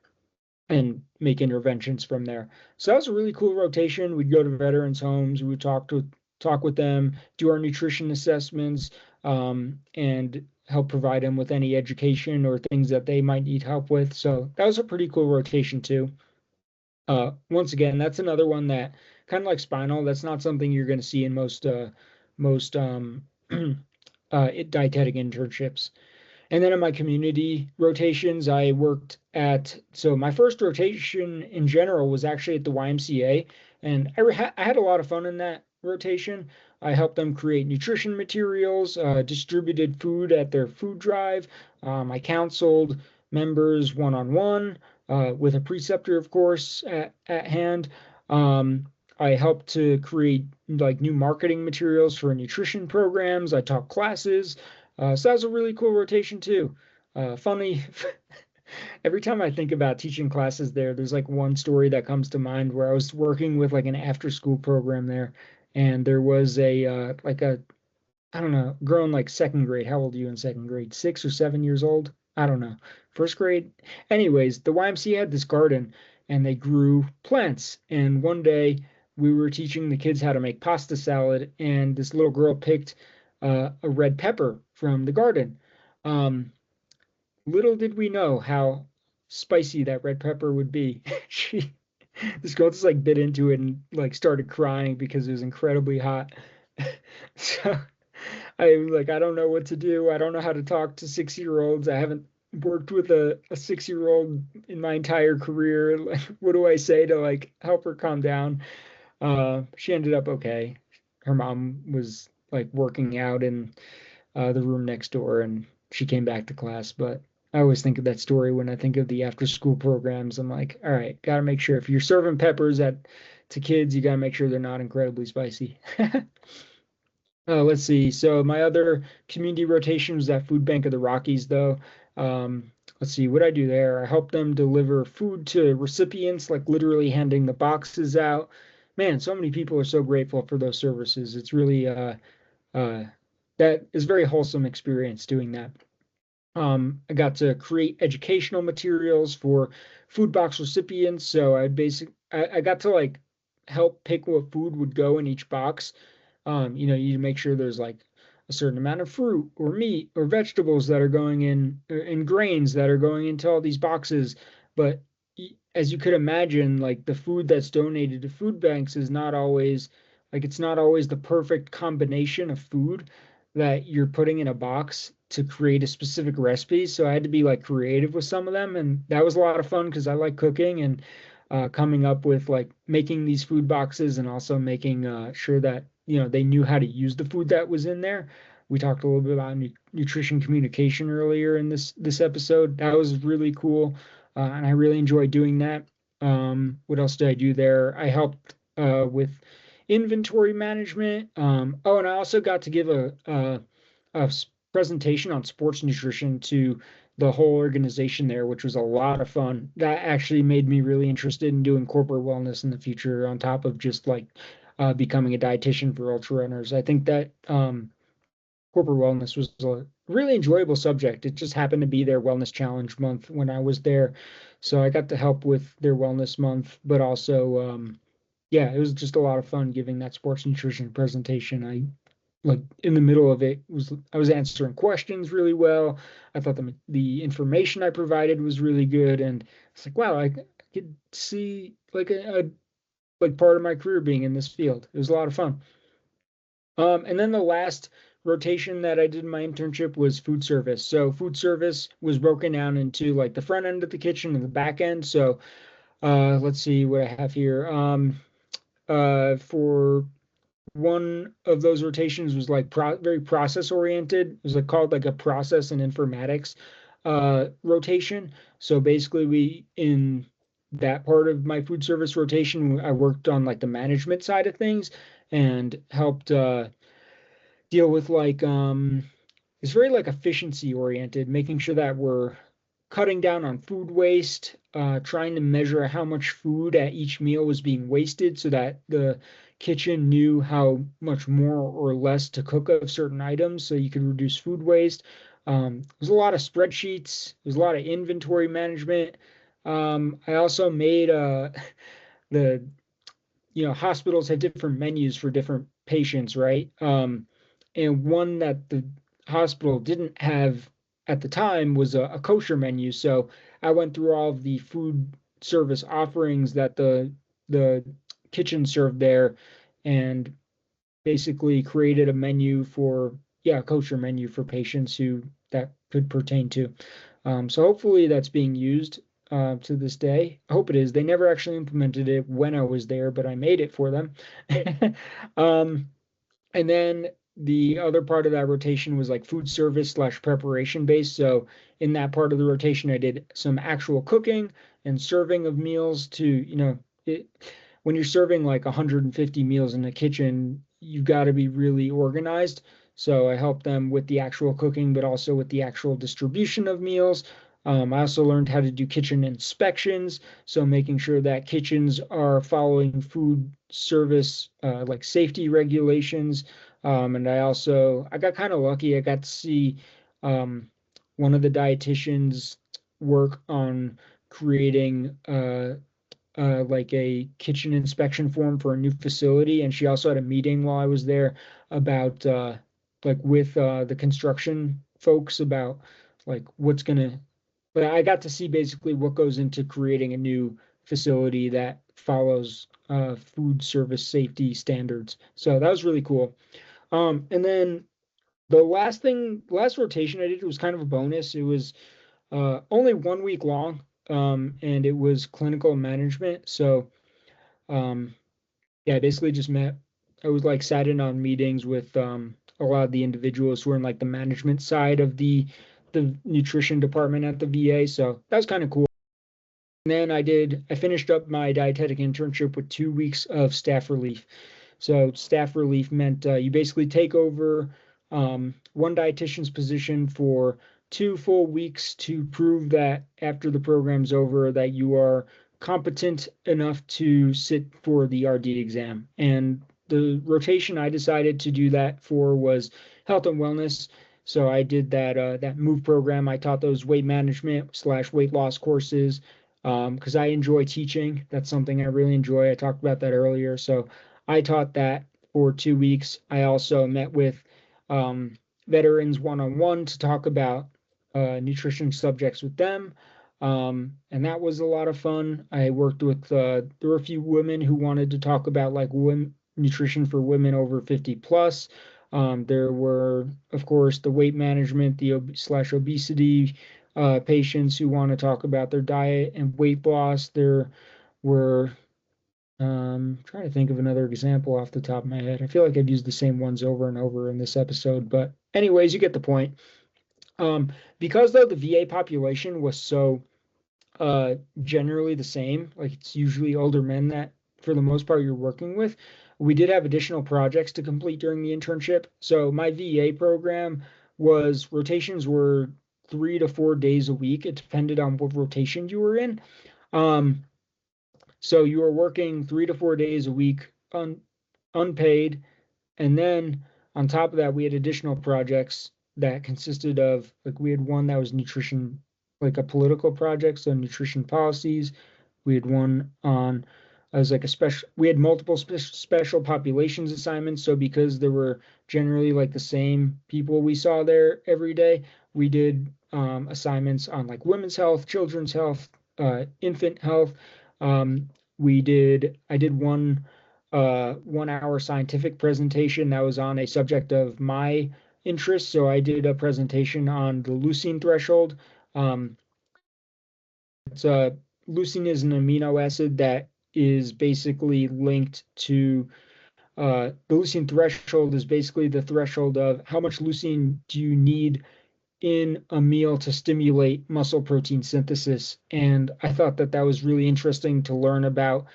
and make interventions from there. So that was a really cool rotation. We'd go to veterans' homes, we would talk with them, do our nutrition assessments, and help provide them with any education or things that they might need help with. So that was a pretty cool rotation too. Once again, that's another one that kind of like spinal. That's not something you're going to see in most dietetic internships. And then in my community rotations, I worked so my first rotation in general was actually at the YMCA, and I had a lot of fun in that rotation. I helped them create nutrition materials, distributed food at their food drive. I counseled members one-on-one with a preceptor, of course, at hand. Um, I helped to create like new marketing materials for nutrition programs. I taught classes. So that was a really cool rotation too. Funny, every time I think about teaching classes there's like one story that comes to mind where I was working with like an after school program there, and there was like a I don't know, grown like second grade. How old are you in second grade? 6 or 7 years old? I don't know. First grade? Anyways, the YMCA had this garden and they grew plants. And one day we were teaching the kids how to make pasta salad, and this little girl picked a red pepper from the garden. Um, Little did we know how spicy that red pepper would be. She, this girl just like bit into it and like started crying because it was incredibly hot. So I don't know what to do. I don't know how to talk to 6-year-olds. I haven't worked with a 6-year-old in my entire career. Like, what do I say to like help her calm down? She ended up okay. Her mom was like working out in the room next door, and she came back to class. But I always think of that story when I think of the after school programs. I'm like, all right, got to make sure if you're serving peppers at to kids, you got to make sure they're not incredibly spicy. Let's see. So my other community rotation was at Food Bank of the Rockies, though. Let's see what I do there. I help them deliver food to recipients, like literally handing the boxes out. Man, so many people are so grateful for those services. It's really uh, that is a very wholesome experience doing that. I got to create educational materials for food box recipients. So I got to like help pick what food would go in each box. You need to make sure there's like a certain amount of fruit or meat or vegetables that are going in and grains that are going into all these boxes. But as you could imagine, like the food that's donated to food banks is not always it's not always the perfect combination of food that you're putting in a box to create a specific recipe. So I had to be like creative with some of them, and that was a lot of fun because I like cooking and coming up with like making these food boxes and also making sure that they knew how to use the food that was in there. We talked a little bit about nutrition communication earlier in this episode. That was really cool, and I really enjoyed doing that. What else did I do there? I helped with inventory management. Oh, and I also got to give a presentation on sports nutrition to the whole organization there, which was a lot of fun. That actually made me really interested in doing corporate wellness in the future, on top of just like becoming a dietitian for ultra runners. I think that corporate wellness was a really enjoyable subject. It just happened to be their wellness challenge month when I was there. So I got to help with their wellness month, but also, yeah, it was just a lot of fun giving that sports nutrition presentation. I like in the middle of it was I was answering questions really well. I thought the information I provided was really good, and it's like, wow, I could see like a like part of my career being in this field. It was a lot of fun. And then the last rotation that I did in my internship was food service. So food service was broken down into like the front end of the kitchen and the back end. So let's see what I have here. For one of those rotations was like very process oriented. It was like called like a process and informatics rotation. So basically, we in that part of my food service rotation, I worked on like the management side of things and helped deal with like it's very like efficiency oriented, making sure that we're cutting down on food waste, trying to measure how much food at each meal was being wasted so that the kitchen knew how much more or less to cook of certain items so you could reduce food waste. There's a lot of spreadsheets, there's a lot of inventory management. I also made the hospitals have different menus for different patients, right? And one that the hospital didn't have at the time was a kosher menu. So I went through all of the food service offerings that the kitchen served there, and basically created a menu for yeah, a kosher menu for patients who that could pertain to. So hopefully that's being used to this day. I hope it is. They never actually implemented it when I was there, but I made it for them. um, and then the other part of that rotation was like food service slash preparation based. So in that part of the rotation, I did some actual cooking and serving of meals to, when you're serving like 150 meals in the kitchen, you've got to be really organized. So I helped them with the actual cooking, but also with the actual distribution of meals. I also learned how to do kitchen inspections, so making sure that kitchens are following food service like safety regulations. And I got kind of lucky. I got to see um, one of the dietitians work on creating like a kitchen inspection form for a new facility, and she also had a meeting while I was there about like with the construction folks about like what's gonna. But I got to see basically what goes into creating a new facility that follows food service safety standards. So that was really cool. And then last rotation I did was kind of a bonus. It was only 1 week long, and it was clinical management. So, um, yeah, I basically just met. I was like sat in on meetings with a lot of the individuals who are in like the management side of the nutrition department at the VA. So that was kind of cool. And then I finished up my dietetic internship with 2 weeks of staff relief. So staff relief meant you basically take over one dietitian's position for 2 full weeks to prove that after the program's over that you are competent enough to sit for the RD exam. And the rotation I decided to do that for was health and wellness. So I did that move program. I taught those weight management slash weight loss courses because I enjoy teaching. That's something I really enjoy. I talked about that earlier. So I taught that for 2 weeks. I also met with veterans one on one to talk about nutrition subjects with them. And that was a lot of fun. I worked with, there were a few women who wanted to talk about like nutrition for women over 50 plus. There were, of course, the weight management, the slash obesity patients who want to talk about their diet and weight loss. There were trying to think of another example off the top of my head. I feel like I've used the same ones over and over in this episode, but anyways, you get the point. Because though the VA population was so generally the same, like it's usually older men that for the most part you're working with, we did have additional projects to complete during the internship. So my VA program was rotations were 3 to 4 days a week. It depended on what rotation you were in. Um, so you were working 3 to 4 days a week unpaid, and then on top of that, we had additional projects that consisted of, like, we had one that was nutrition, like a political project, so nutrition policies. We had one on as like a special, we had multiple special populations assignments. So because there were generally like the same people we saw there every day, we did assignments on like women's health, children's health, infant health. I did 1 hour scientific presentation that was on a subject of my interest. So I did a presentation on the leucine threshold. Um, it's leucine is an amino acid that is basically linked to the leucine threshold is basically the threshold of how much leucine do you need in a meal to stimulate muscle protein synthesis. And I thought that that was really interesting to learn about,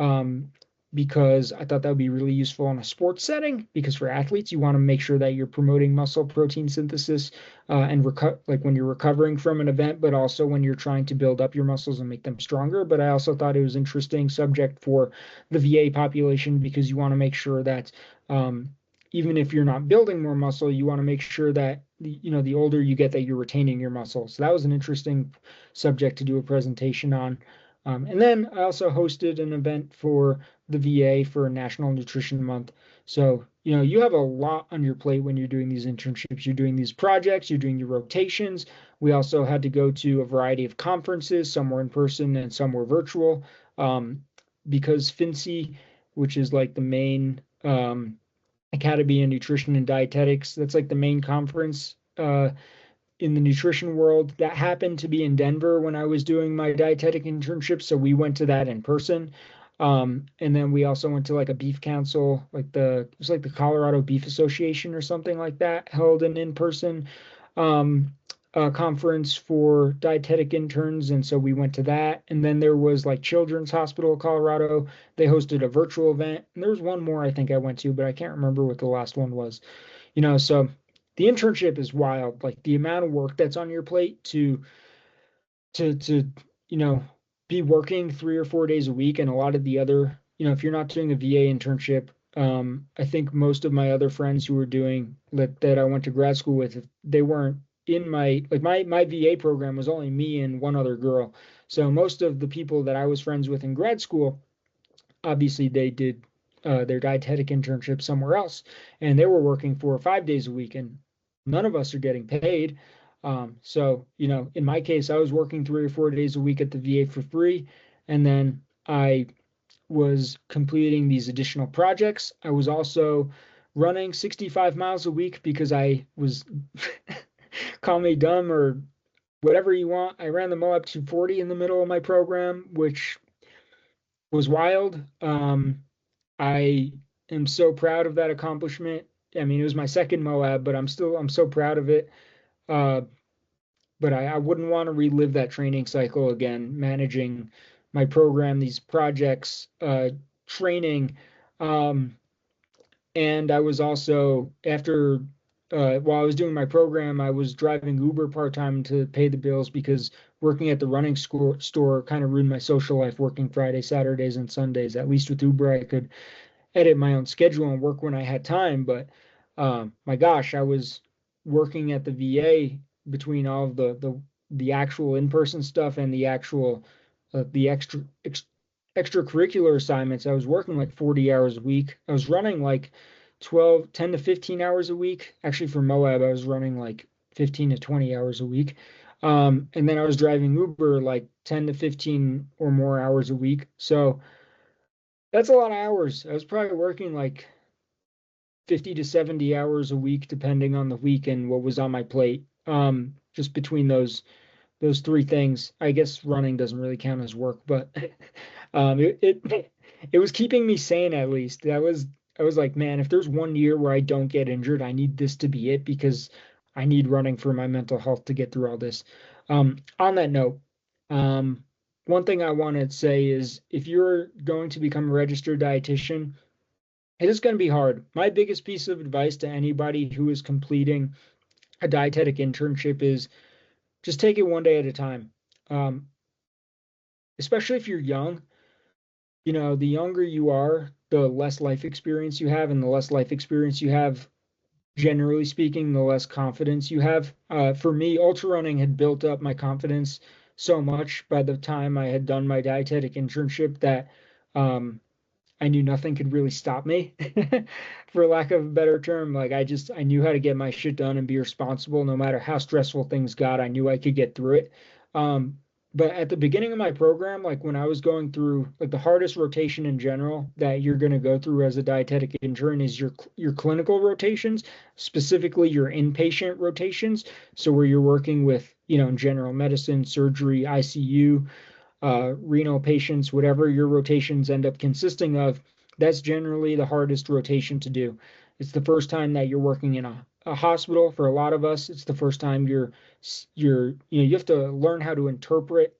um, because I thought that would be really useful in a sports setting. Because for athletes, you want to make sure that you're promoting muscle protein synthesis and like when you're recovering from an event, but also when you're trying to build up your muscles and make them stronger. But I also thought it was interesting subject for the VA population because you want to make sure that even if you're not building more muscle, you want to make sure that the older you get that you're retaining your muscle. So that was an interesting subject to do a presentation on. And then I also hosted an event for the VA for National Nutrition Month. So, you have a lot on your plate when you're doing these internships. You're doing these projects, you're doing your rotations. We also had to go to a variety of conferences. Some were in person and some were virtual. Because FNCE, which is like the main Academy of Nutrition and Dietetics. That's like the main conference in the nutrition world. That happened to be in Denver when I was doing my dietetic internship, so we went to that in person. And then we also went to like a beef council, it was like the Colorado Beef Association or something like that, held an in-person um, conference for dietetic interns, and so we went to that. And then there was like Children's Hospital of Colorado. They hosted a virtual event, and there was one more I think I went to, but I can't remember what the last one was. So the internship is wild. Like the amount of work that's on your plate to you know be working 3 or 4 days a week, and a lot of the other, if you're not doing a VA internship, I think most of my other friends who were doing that I went to grad school with, they weren't in my VA program was only me and one other girl. So most of the people that I was friends with in grad school, obviously they did their dietetic internship somewhere else, and they were working 4 or 5 days a week, and none of us are getting paid. So, in my case, I was working 3 or 4 days a week at the VA for free, and then I was completing these additional projects. I was also running 65 miles a week because I was, call me dumb or whatever you want. I ran the Moab 240 in the middle of my program, which was wild. I am so proud of that accomplishment. I mean, it was my second Moab, but I'm so proud of it. Uh, but I wouldn't want to relive that training cycle again, managing my program, these projects, training. Um, and I was also, while I was doing my program, I was driving Uber part-time to pay the bills because working at the running store kind of ruined my social life, working Friday, Saturdays, and Sundays. At least with Uber, I could edit my own schedule and work when I had time. But my gosh, I was working at the VA between all of the actual in-person stuff and the extracurricular assignments. I was working like 40 hours a week. I was running like 10 to 15 hours a week. Actually, for Moab, I was running like 15 to 20 hours a week. And then I was driving Uber like 10 to 15 or more hours a week. So that's a lot of hours. I was probably working like 50 to 70 hours a week, depending on the week and what was on my plate. Just between those three things. I guess running doesn't really count as work, but it was keeping me sane at least. I was like, man, if there's one year where I don't get injured, I need this to be it because I need running for my mental health to get through all this. On that note, um, one thing I want to say is if you're going to become a registered dietitian, it is going to be hard. My biggest piece of advice to anybody who is completing a dietetic internship is just take it one day at a time. Um, Especially if you're young, the younger you are, the less life experience you have, and the less life experience you have, generally speaking, the less confidence you have. For me, ultra running had built up my confidence so much by the time I had done my dietetic internship that um, I knew nothing could really stop me, for lack of a better term. Like I knew how to get my shit done and be responsible, no matter how stressful things got. I knew I could get through it. Um, but at the beginning of my program, like when I was going through, like the hardest rotation in general that you're going to go through as a dietetic intern is your clinical rotations, specifically your inpatient rotations. So where you're working with, in general medicine, surgery, ICU, renal patients, whatever your rotations end up consisting of, that's generally the hardest rotation to do. It's the first time that you're working in a hospital. For a lot of us, it's the first time you have to learn how to interpret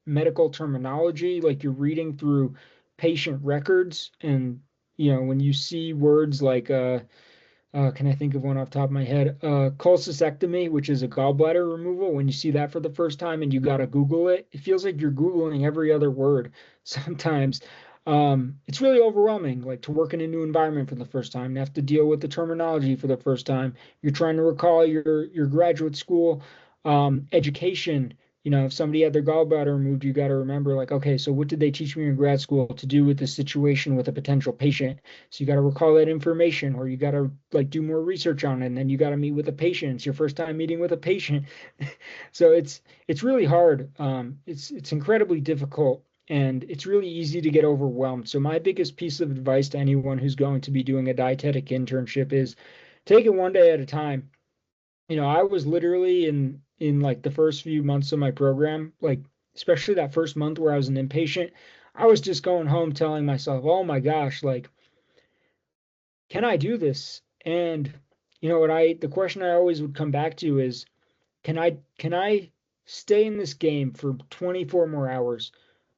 medical terminology, like you're reading through patient records, and when you see words like can I think of one off the top of my head? Cholecystectomy, which is a gallbladder removal. When you see that for the first time and you got to Google it, it feels like you're Googling every other word sometimes. It's really overwhelming, like to work in a new environment for the first time, to have to deal with the terminology for the first time. You're trying to recall your graduate school education. If somebody had their gallbladder removed, you got to remember, like, okay, so what did they teach me in grad school to do with this situation with a potential patient? So you got to recall that information, or you got to like do more research on it, and then you got to meet with a patient. It's your first time meeting with a patient, so it's really hard. It's incredibly difficult, and it's really easy to get overwhelmed. So my biggest piece of advice to anyone who's going to be doing a dietetic internship is take it one day at a time. I was literally in like the first few months of my program, like especially that first month where I was an inpatient, I was just going home telling myself, "Oh my gosh, like can I do this?" And the question I always would come back to is, can I stay in this game for 24 more hours?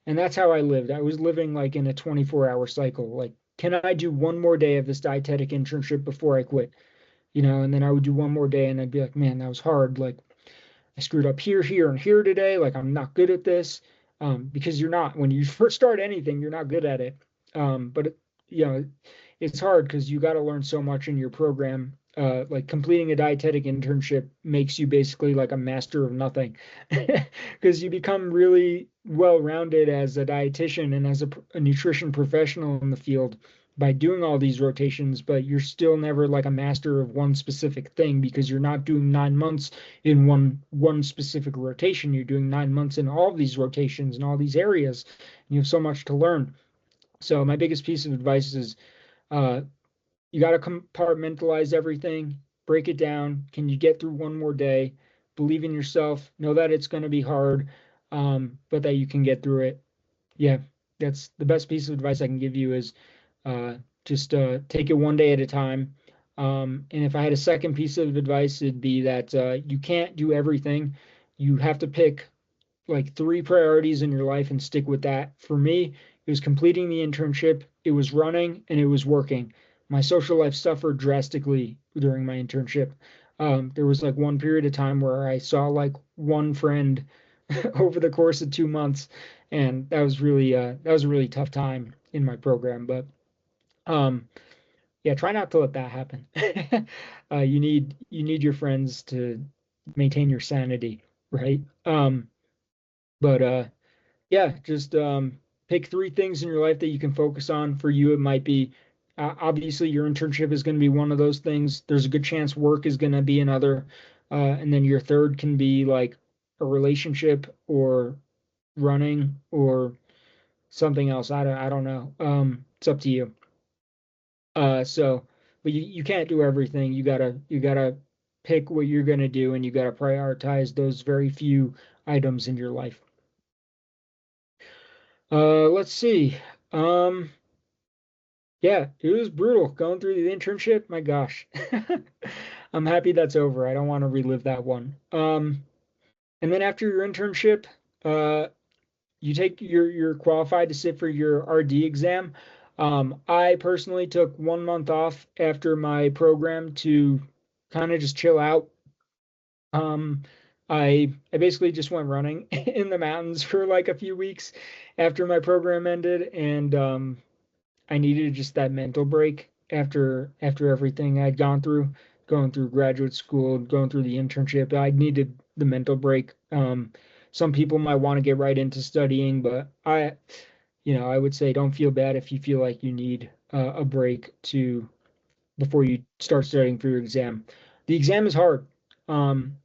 And that's how I lived. I was living like in a 24-hour cycle. Like, can I do one more day of this dietetic internship before I quit? And then I would do one more day and I'd be like, man, that was hard. Like, I screwed up here, here, and here today. Like, I'm not good at this. Because you're not, when you first start anything, you're not good at it. But, you know, it's hard because you got to learn so much in your program. Like completing a dietetic internship makes you basically like a master of nothing because you become really well rounded as a dietitian and as a nutrition professional in the field by doing all these rotations, but you're still never like a master of one specific thing because you're not doing 9 months in one specific rotation. You're doing 9 months in all of these rotations and all these areas. And you have so much to learn. So my biggest piece of advice is uh, you got to compartmentalize everything, break it down. Can you get through one more day? Believe in yourself. Know that it's going to be hard, but that you can get through it. Yeah, that's the best piece of advice I can give you is uh, just take it one day at a time. And if I had a second piece of advice, it'd be that you can't do everything. You have to pick like three priorities in your life and stick with that. For me, it was completing the internship, it was running, and it was working. My social life suffered drastically during my internship. There was like one period of time where I saw like one friend over the course of 2 months, and that was a really tough time in my program. But um, yeah, try not to let that happen. You need your friends to maintain your sanity, right? But yeah, just pick three things in your life that you can focus on. For you, it might be obviously your internship is going to be one of those things. There's a good chance work is going to be another. And then your third can be like a relationship or running or something else. I don't know. It's up to you. So, but you can't do everything. You gotta pick what you're gonna do, and you gotta prioritize those very few items in your life. Let's see. Um, Yeah, it was brutal going through the internship. My gosh. I'm happy that's over. I don't want to relive that one. And then after your internship, uh, you take you're qualified to sit for your RD exam. I personally took 1 month off after my program to kind of just chill out. Um, I basically just went running in the mountains for like a few weeks after my program ended, and I needed just that mental break after everything I'd gone through, going through graduate school, going through the internship. I needed the mental break. Some people might want to get right into studying, but I would say don't feel bad if you feel like you need a break to before you start studying for your exam. The exam is hard. Um,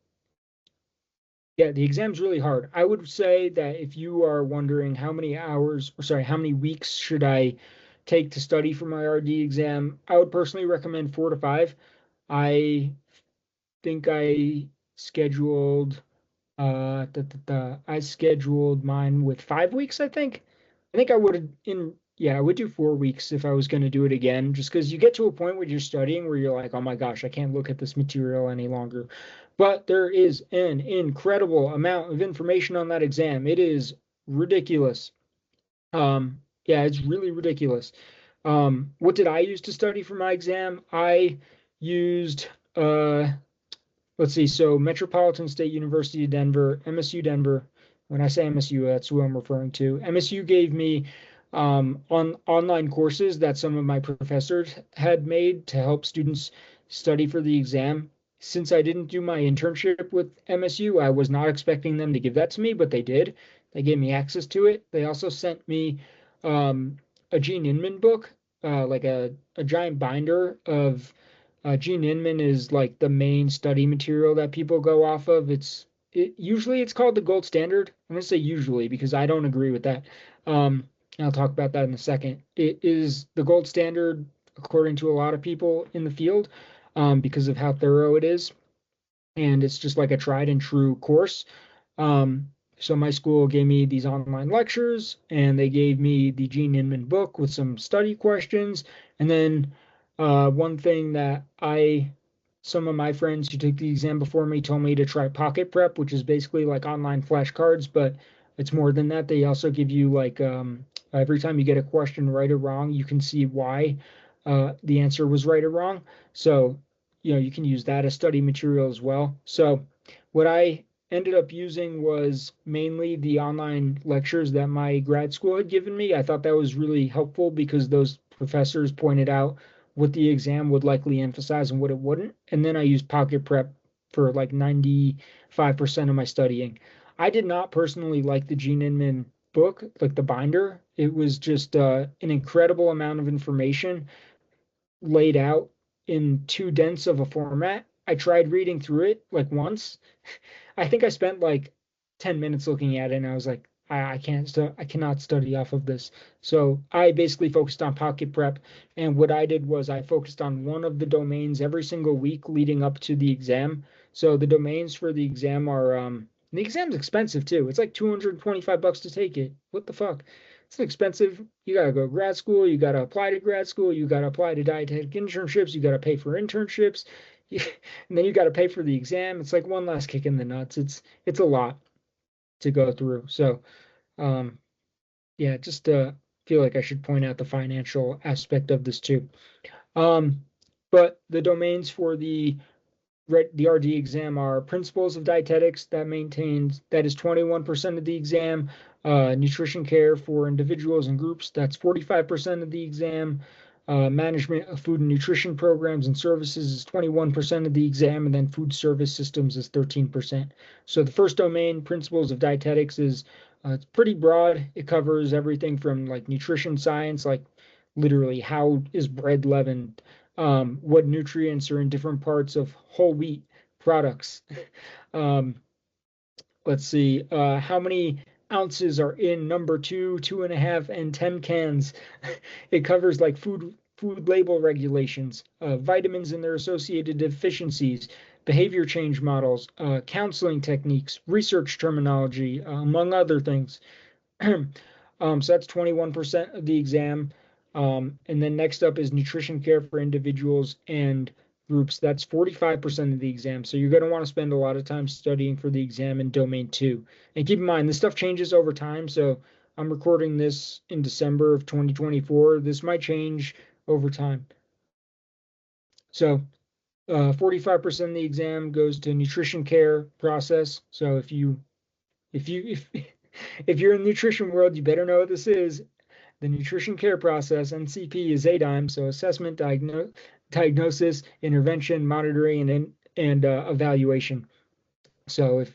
yeah, the exam's really hard. I would say that if you are wondering how many hours, or sorry, how many weeks should I take to study for my RD exam, I would personally recommend 4 to 5. I think scheduled I scheduled mine with 5 weeks, I think. I think I would yeah, I would do 4 weeks if I was going to do it again, just because you get to a point when you're studying where you're like, oh my gosh, I can't look at this material any longer. But there is an incredible amount of information on that exam. It is ridiculous. Yeah, it's really ridiculous. What did I use to study for my exam? I used let's see. So Metropolitan State University of Denver, MSU Denver. When I say MSU, that's who I'm referring to. MSU gave me on online courses that some of my professors had made to help students study for the exam. Since I didn't do my internship with MSU, I was not expecting them to give that to me, but they did. They gave me access to it. They also sent me a Gene Inman book, like a giant binder of Gene Inman is like the main study material that people go off of. Usually it's called the gold standard. I'm gonna say usually because I don't agree with that. I'll talk about that in a second. It is the gold standard according to a lot of people in the field, because of how thorough it is, and it's just like a tried and true course. Um, so my school gave me these online lectures, and they gave me the Gene Inman book with some study questions. And then one thing that some of my friends who took the exam before me told me to try Pocket Prep, which is basically like online flashcards, but it's more than that. They also give you like every time you get a question right or wrong, you can see why the answer was right or wrong. So, you can use that as study material as well. So, what I ended up using was mainly the online lectures that my grad school had given me. I thought that was really helpful because those professors pointed out what the exam would likely emphasize and what it wouldn't. And then I used Pocket Prep for like 95% of my studying. I did not personally like the Gene Inman book, like the binder. It was just an incredible amount of information laid out in too dense of a format. I tried reading through it like once. I think I spent like 10 minutes looking at it and I was like, I cannot study off of this. So I basically focused on Pocket Prep. And what I did was I focused on one of the domains every single week leading up to the exam. So the domains for the exam are the exam's expensive too. It's like 225 bucks to take it. What the fuck? It's expensive. You gotta go to grad school, you gotta apply to grad school, you gotta apply to dietetic internships, you gotta pay for internships. And then you got to pay for the exam. It's like one last kick in the nuts. It's a lot to go through. So, um, yeah, just feel like I should point out the financial aspect of this too. Um, but the domains for the RD exam are principles of dietetics that is 21% of the exam. Nutrition care for individuals and groups, that's 45% of the exam. Management of food and nutrition programs and services is 21% of the exam, and then food service systems is 13%. So the first domain, principles of dietetics, is it's pretty broad. It covers everything from like nutrition science, like literally how is bread leavened, what nutrients are in different parts of whole wheat products. um, let's see, how many ounces are in number two, 2.5, and 10 cans. It covers like food label regulations, vitamins and their associated deficiencies, behavior change models, counseling techniques, research terminology, among other things. So that's 21% of the exam. And then next up is nutrition care for individuals and groups. That's 45% of the exam. So you're going to want to spend a lot of time studying for the exam in domain two. And keep in mind, this stuff changes over time. So I'm recording this in December of 2024. This might change over time. So 45% of the exam goes to nutrition care process. So if if you're in the nutrition world, you better know what this is. The nutrition care process, NCP, is ADIME, so assessment, diagnosis, intervention, monitoring, and evaluation. So if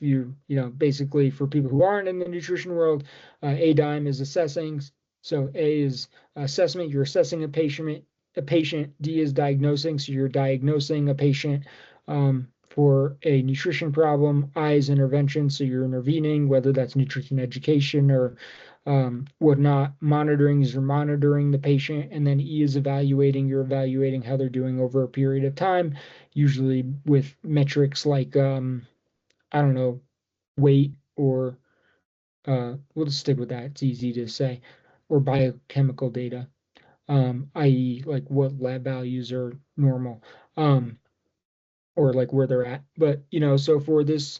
basically for people who aren't in the nutrition world, ADIME is assessing. So A is assessment, you're assessing a patient. D is diagnosing, so you're diagnosing a patient for a nutrition problem. I is intervention, so you're intervening, whether that's nutrition education or whatnot. Monitoring is you're monitoring the patient, and then E is evaluating. You're evaluating how they're doing over a period of time, usually with metrics like I don't know, weight or we'll just stick with that. It's easy to say, or biochemical data, i.e., like what lab values are normal. Or like where they're at. But so for this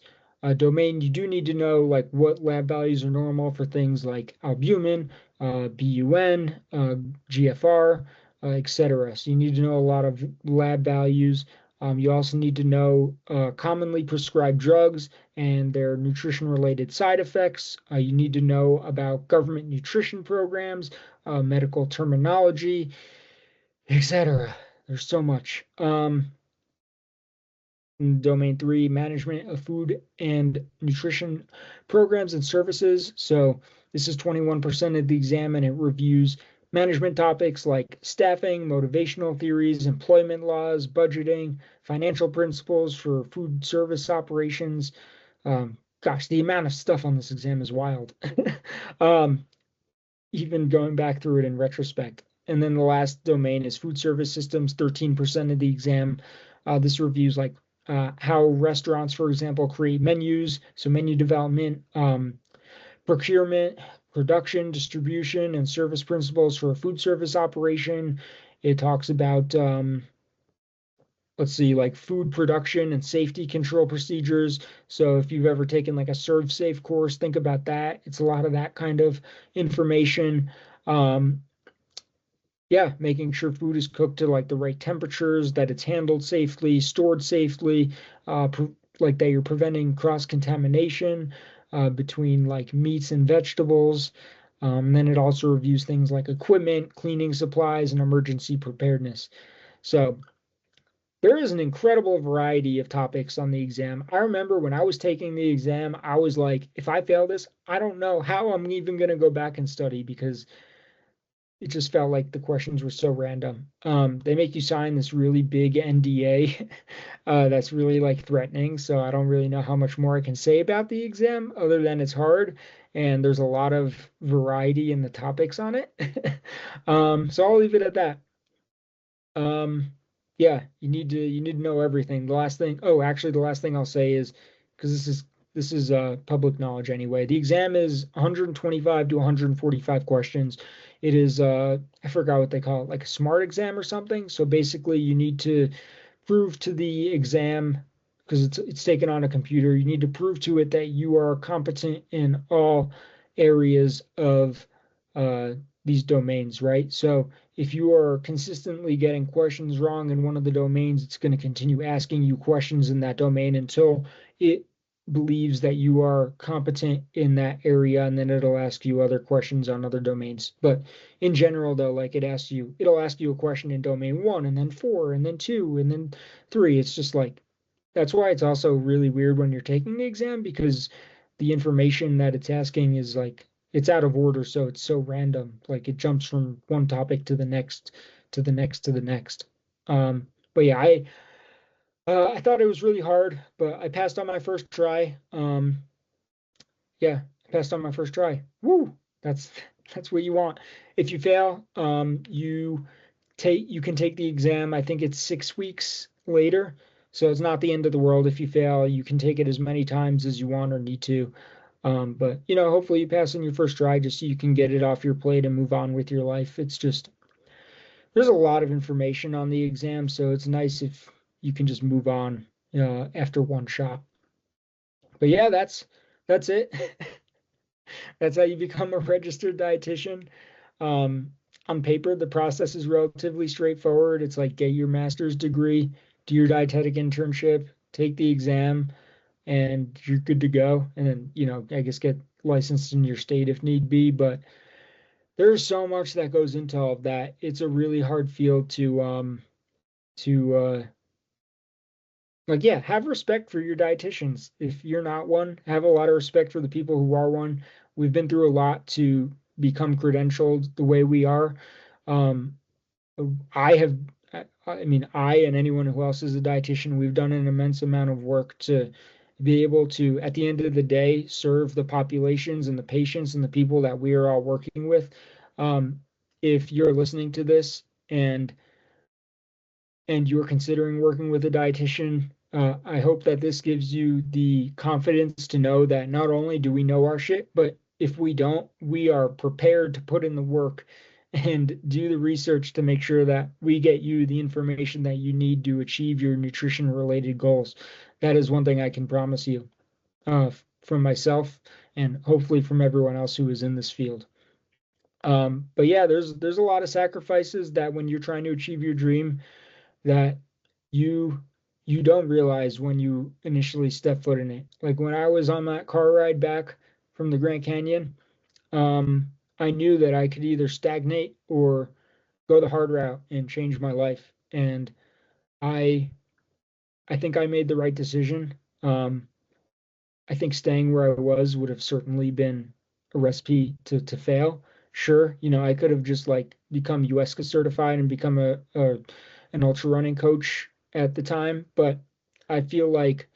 domain, you do need to know like what lab values are normal for things like albumin, BUN, GFR, etc. So you need to know a lot of lab values. You also need to know commonly prescribed drugs and their nutrition-related side effects. You need to know about government nutrition programs, medical terminology, etc. There's so much. Domain three, management of food and nutrition programs and services. So this is 21% of the exam, and it reviews management topics like staffing, motivational theories, employment laws, budgeting, financial principles for food service operations. Gosh, the amount of stuff on this exam is wild. Even going back through it in retrospect. And then the last domain is food service systems, 13% of the exam. This reviews like how restaurants, for example, create menus, so menu development, procurement, production, distribution, and service principles for a food service operation. It talks about, let's see, like food production and safety control procedures. So if you've ever taken like a Serve Safe course, think about that. It's a lot of that kind of information. Yeah, making sure food is cooked to like the right temperatures, that it's handled safely, stored safely, like that you're preventing cross-contamination between like meats and vegetables. Then it also reviews things like equipment, cleaning supplies, and emergency preparedness. So there is an incredible variety of topics on the exam. I remember when I was taking the exam, I was like, if I fail this, I don't know how I'm even going to go back and study because it just felt like the questions were so random. They make you sign this really big NDA that's really like threatening. So I don't really know how much more I can say about the exam other than it's hard and there's a lot of variety in the topics on it. So I'll leave it at that. Um, yeah, you need to know everything. The last thing, oh, actually, the last thing I'll say is because this is public knowledge anyway. The exam is 125 to 145 questions. It is I forgot what they call it, like a smart exam or something. So basically, you need to prove to the exam because it's taken on a computer. You need to prove to it that you are competent in all areas of uh, these domains, right? So if you are consistently getting questions wrong in one of the domains, it's going to continue asking you questions in that domain until it believes that you are competent in that area, and then it'll ask you other questions on other domains. But in general, though, like it'll ask you a question in domain one, and then four, and then two, and then three. It's just like that's why it's also really weird when you're taking the exam because the information that it's asking is like it's out of order, so it's so random. Like it jumps from one topic to the next, to the next, to the next. But yeah, I thought it was really hard, but I passed on my first try. Yeah, I passed on my first try. Woo! That's that's what you want. If you fail, you can take the exam. I think it's 6 weeks later, so it's not the end of the world if you fail. You can take it as many times as you want or need to. But hopefully you pass on your first try just so you can get it off your plate and move on with your life. It's just there's a lot of information on the exam, so it's nice if you can just move on after one shot. But yeah, that's it. That's how you become a registered dietitian. Um, on paper, the process is relatively straightforward. It's like get your master's degree, do your dietetic internship, take the exam, and you're good to go. And then, I guess get licensed in your state if need be. But there's so much that goes into all of that. It's a really hard field to like, yeah, have respect for your dietitians. If you're not one, have a lot of respect for the people who are one. We've been through a lot to become credentialed the way we are. Um, I have, I mean, I and anyone who else is a dietitian, we've done an immense amount of work to be able to, at the end of the day, serve the populations and the patients and the people that we are all working with. Um, if you're listening to this and you're considering working with a dietitian, I hope that this gives you the confidence to know that not only do we know our shit, but if we don't, we are prepared to put in the work and do the research to make sure that we get you the information that you need to achieve your nutrition related goals. That is one thing I can promise you from myself and hopefully from everyone else who is in this field. But yeah, there's a lot of sacrifices that when you're trying to achieve your dream that you you don't realize when you initially step foot in it. Like when I was on that car ride back from the Grand Canyon, I knew that I could either stagnate or go the hard route and change my life. And I I think I made the right decision. I think staying where I was would have certainly been a recipe to fail. Sure, I could have just like become USCA certified and become a an ultra running coach at the time, but I feel like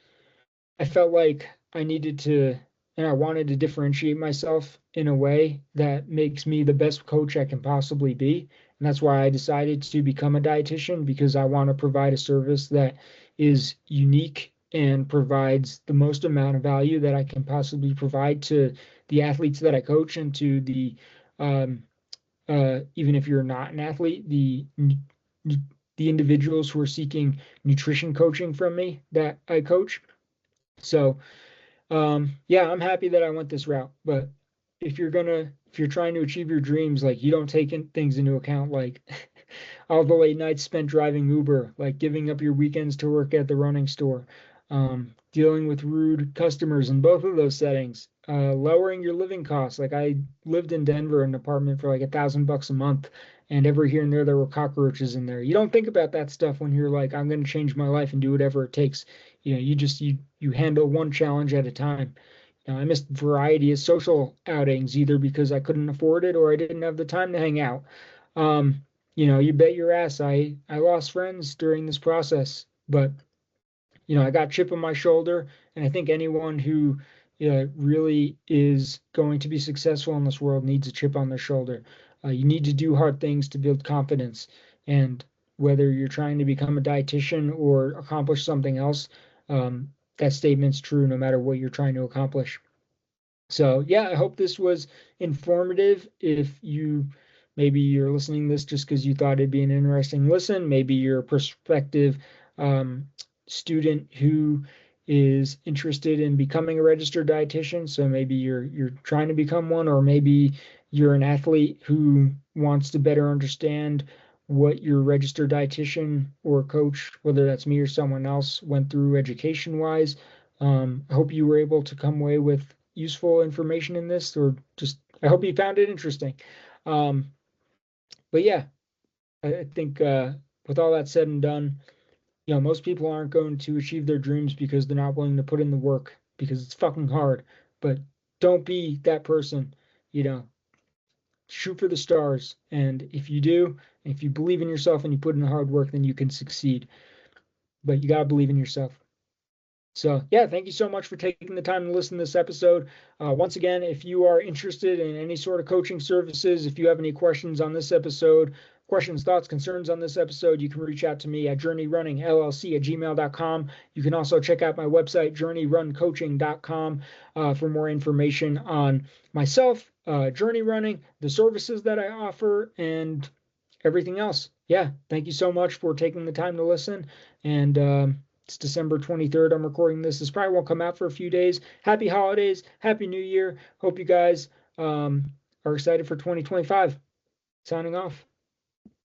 I felt like I needed to and I wanted to differentiate myself in a way that makes me the best coach I can possibly be. And that's why I decided to become a dietitian because I want to provide a service that is unique and provides the most amount of value that I can possibly provide to the athletes that I coach and to the um, even if you're not an athlete, the individuals who are seeking nutrition coaching from me that I coach. So yeah, I'm happy that I went this route, but if you're trying to achieve your dreams, like you don't take things into account, like all the late nights spent driving Uber, like giving up your weekends to work at the running store, dealing with rude customers in both of those settings, lowering your living costs. Like I lived in Denver in an apartment for like $1,000 a month, and every here and there were cockroaches in there. You don't think about that stuff when you're like, I'm going to change my life and do whatever it takes. You handle one challenge at a time. I missed a variety of social outings either because I couldn't afford it or I didn't have the time to hang out. You bet your ass I lost friends during this process, but I got chip on my shoulder, and I think anyone who really is going to be successful in this world needs a chip on their shoulder. You need to do hard things to build confidence, and whether you're trying to become a dietitian or accomplish something else, that statement's true no matter what you're trying to accomplish. So yeah, I hope this was informative. If you maybe you're listening to this just because you thought it'd be an interesting listen, maybe you're a prospective um, student who is interested in becoming a registered dietitian. So maybe you're trying to become one, or maybe you're an athlete who wants to better understand what your registered dietitian or coach, whether that's me or someone else, went through education wise. I hope you were able to come away with useful information in this, or just I hope you found it interesting. Um, but yeah, I think with all that said and done, most people aren't going to achieve their dreams because they're not willing to put in the work because it's fucking hard. But don't be that person, you know, shoot for the stars. And if you do, and if you believe in yourself and you put in the hard work, then you can succeed. But you got to believe in yourself. So, yeah, thank you so much for taking the time to listen to this episode. Once again, if you are interested in any sort of coaching services, if you have any questions on this episode, questions, thoughts, concerns on this episode, you can reach out to me at journeyrunningllc@gmail.com. You can also check out my website, journeyruncoaching.com, for more information on myself, journey running, the services that I offer, and everything else, yeah, thank you so much for taking the time to listen. And it's December 23rd. I'm recording this. This probably won't come out for a few days. Happy holidays. Happy New Year. Hope you guys are excited for 2025. Signing off.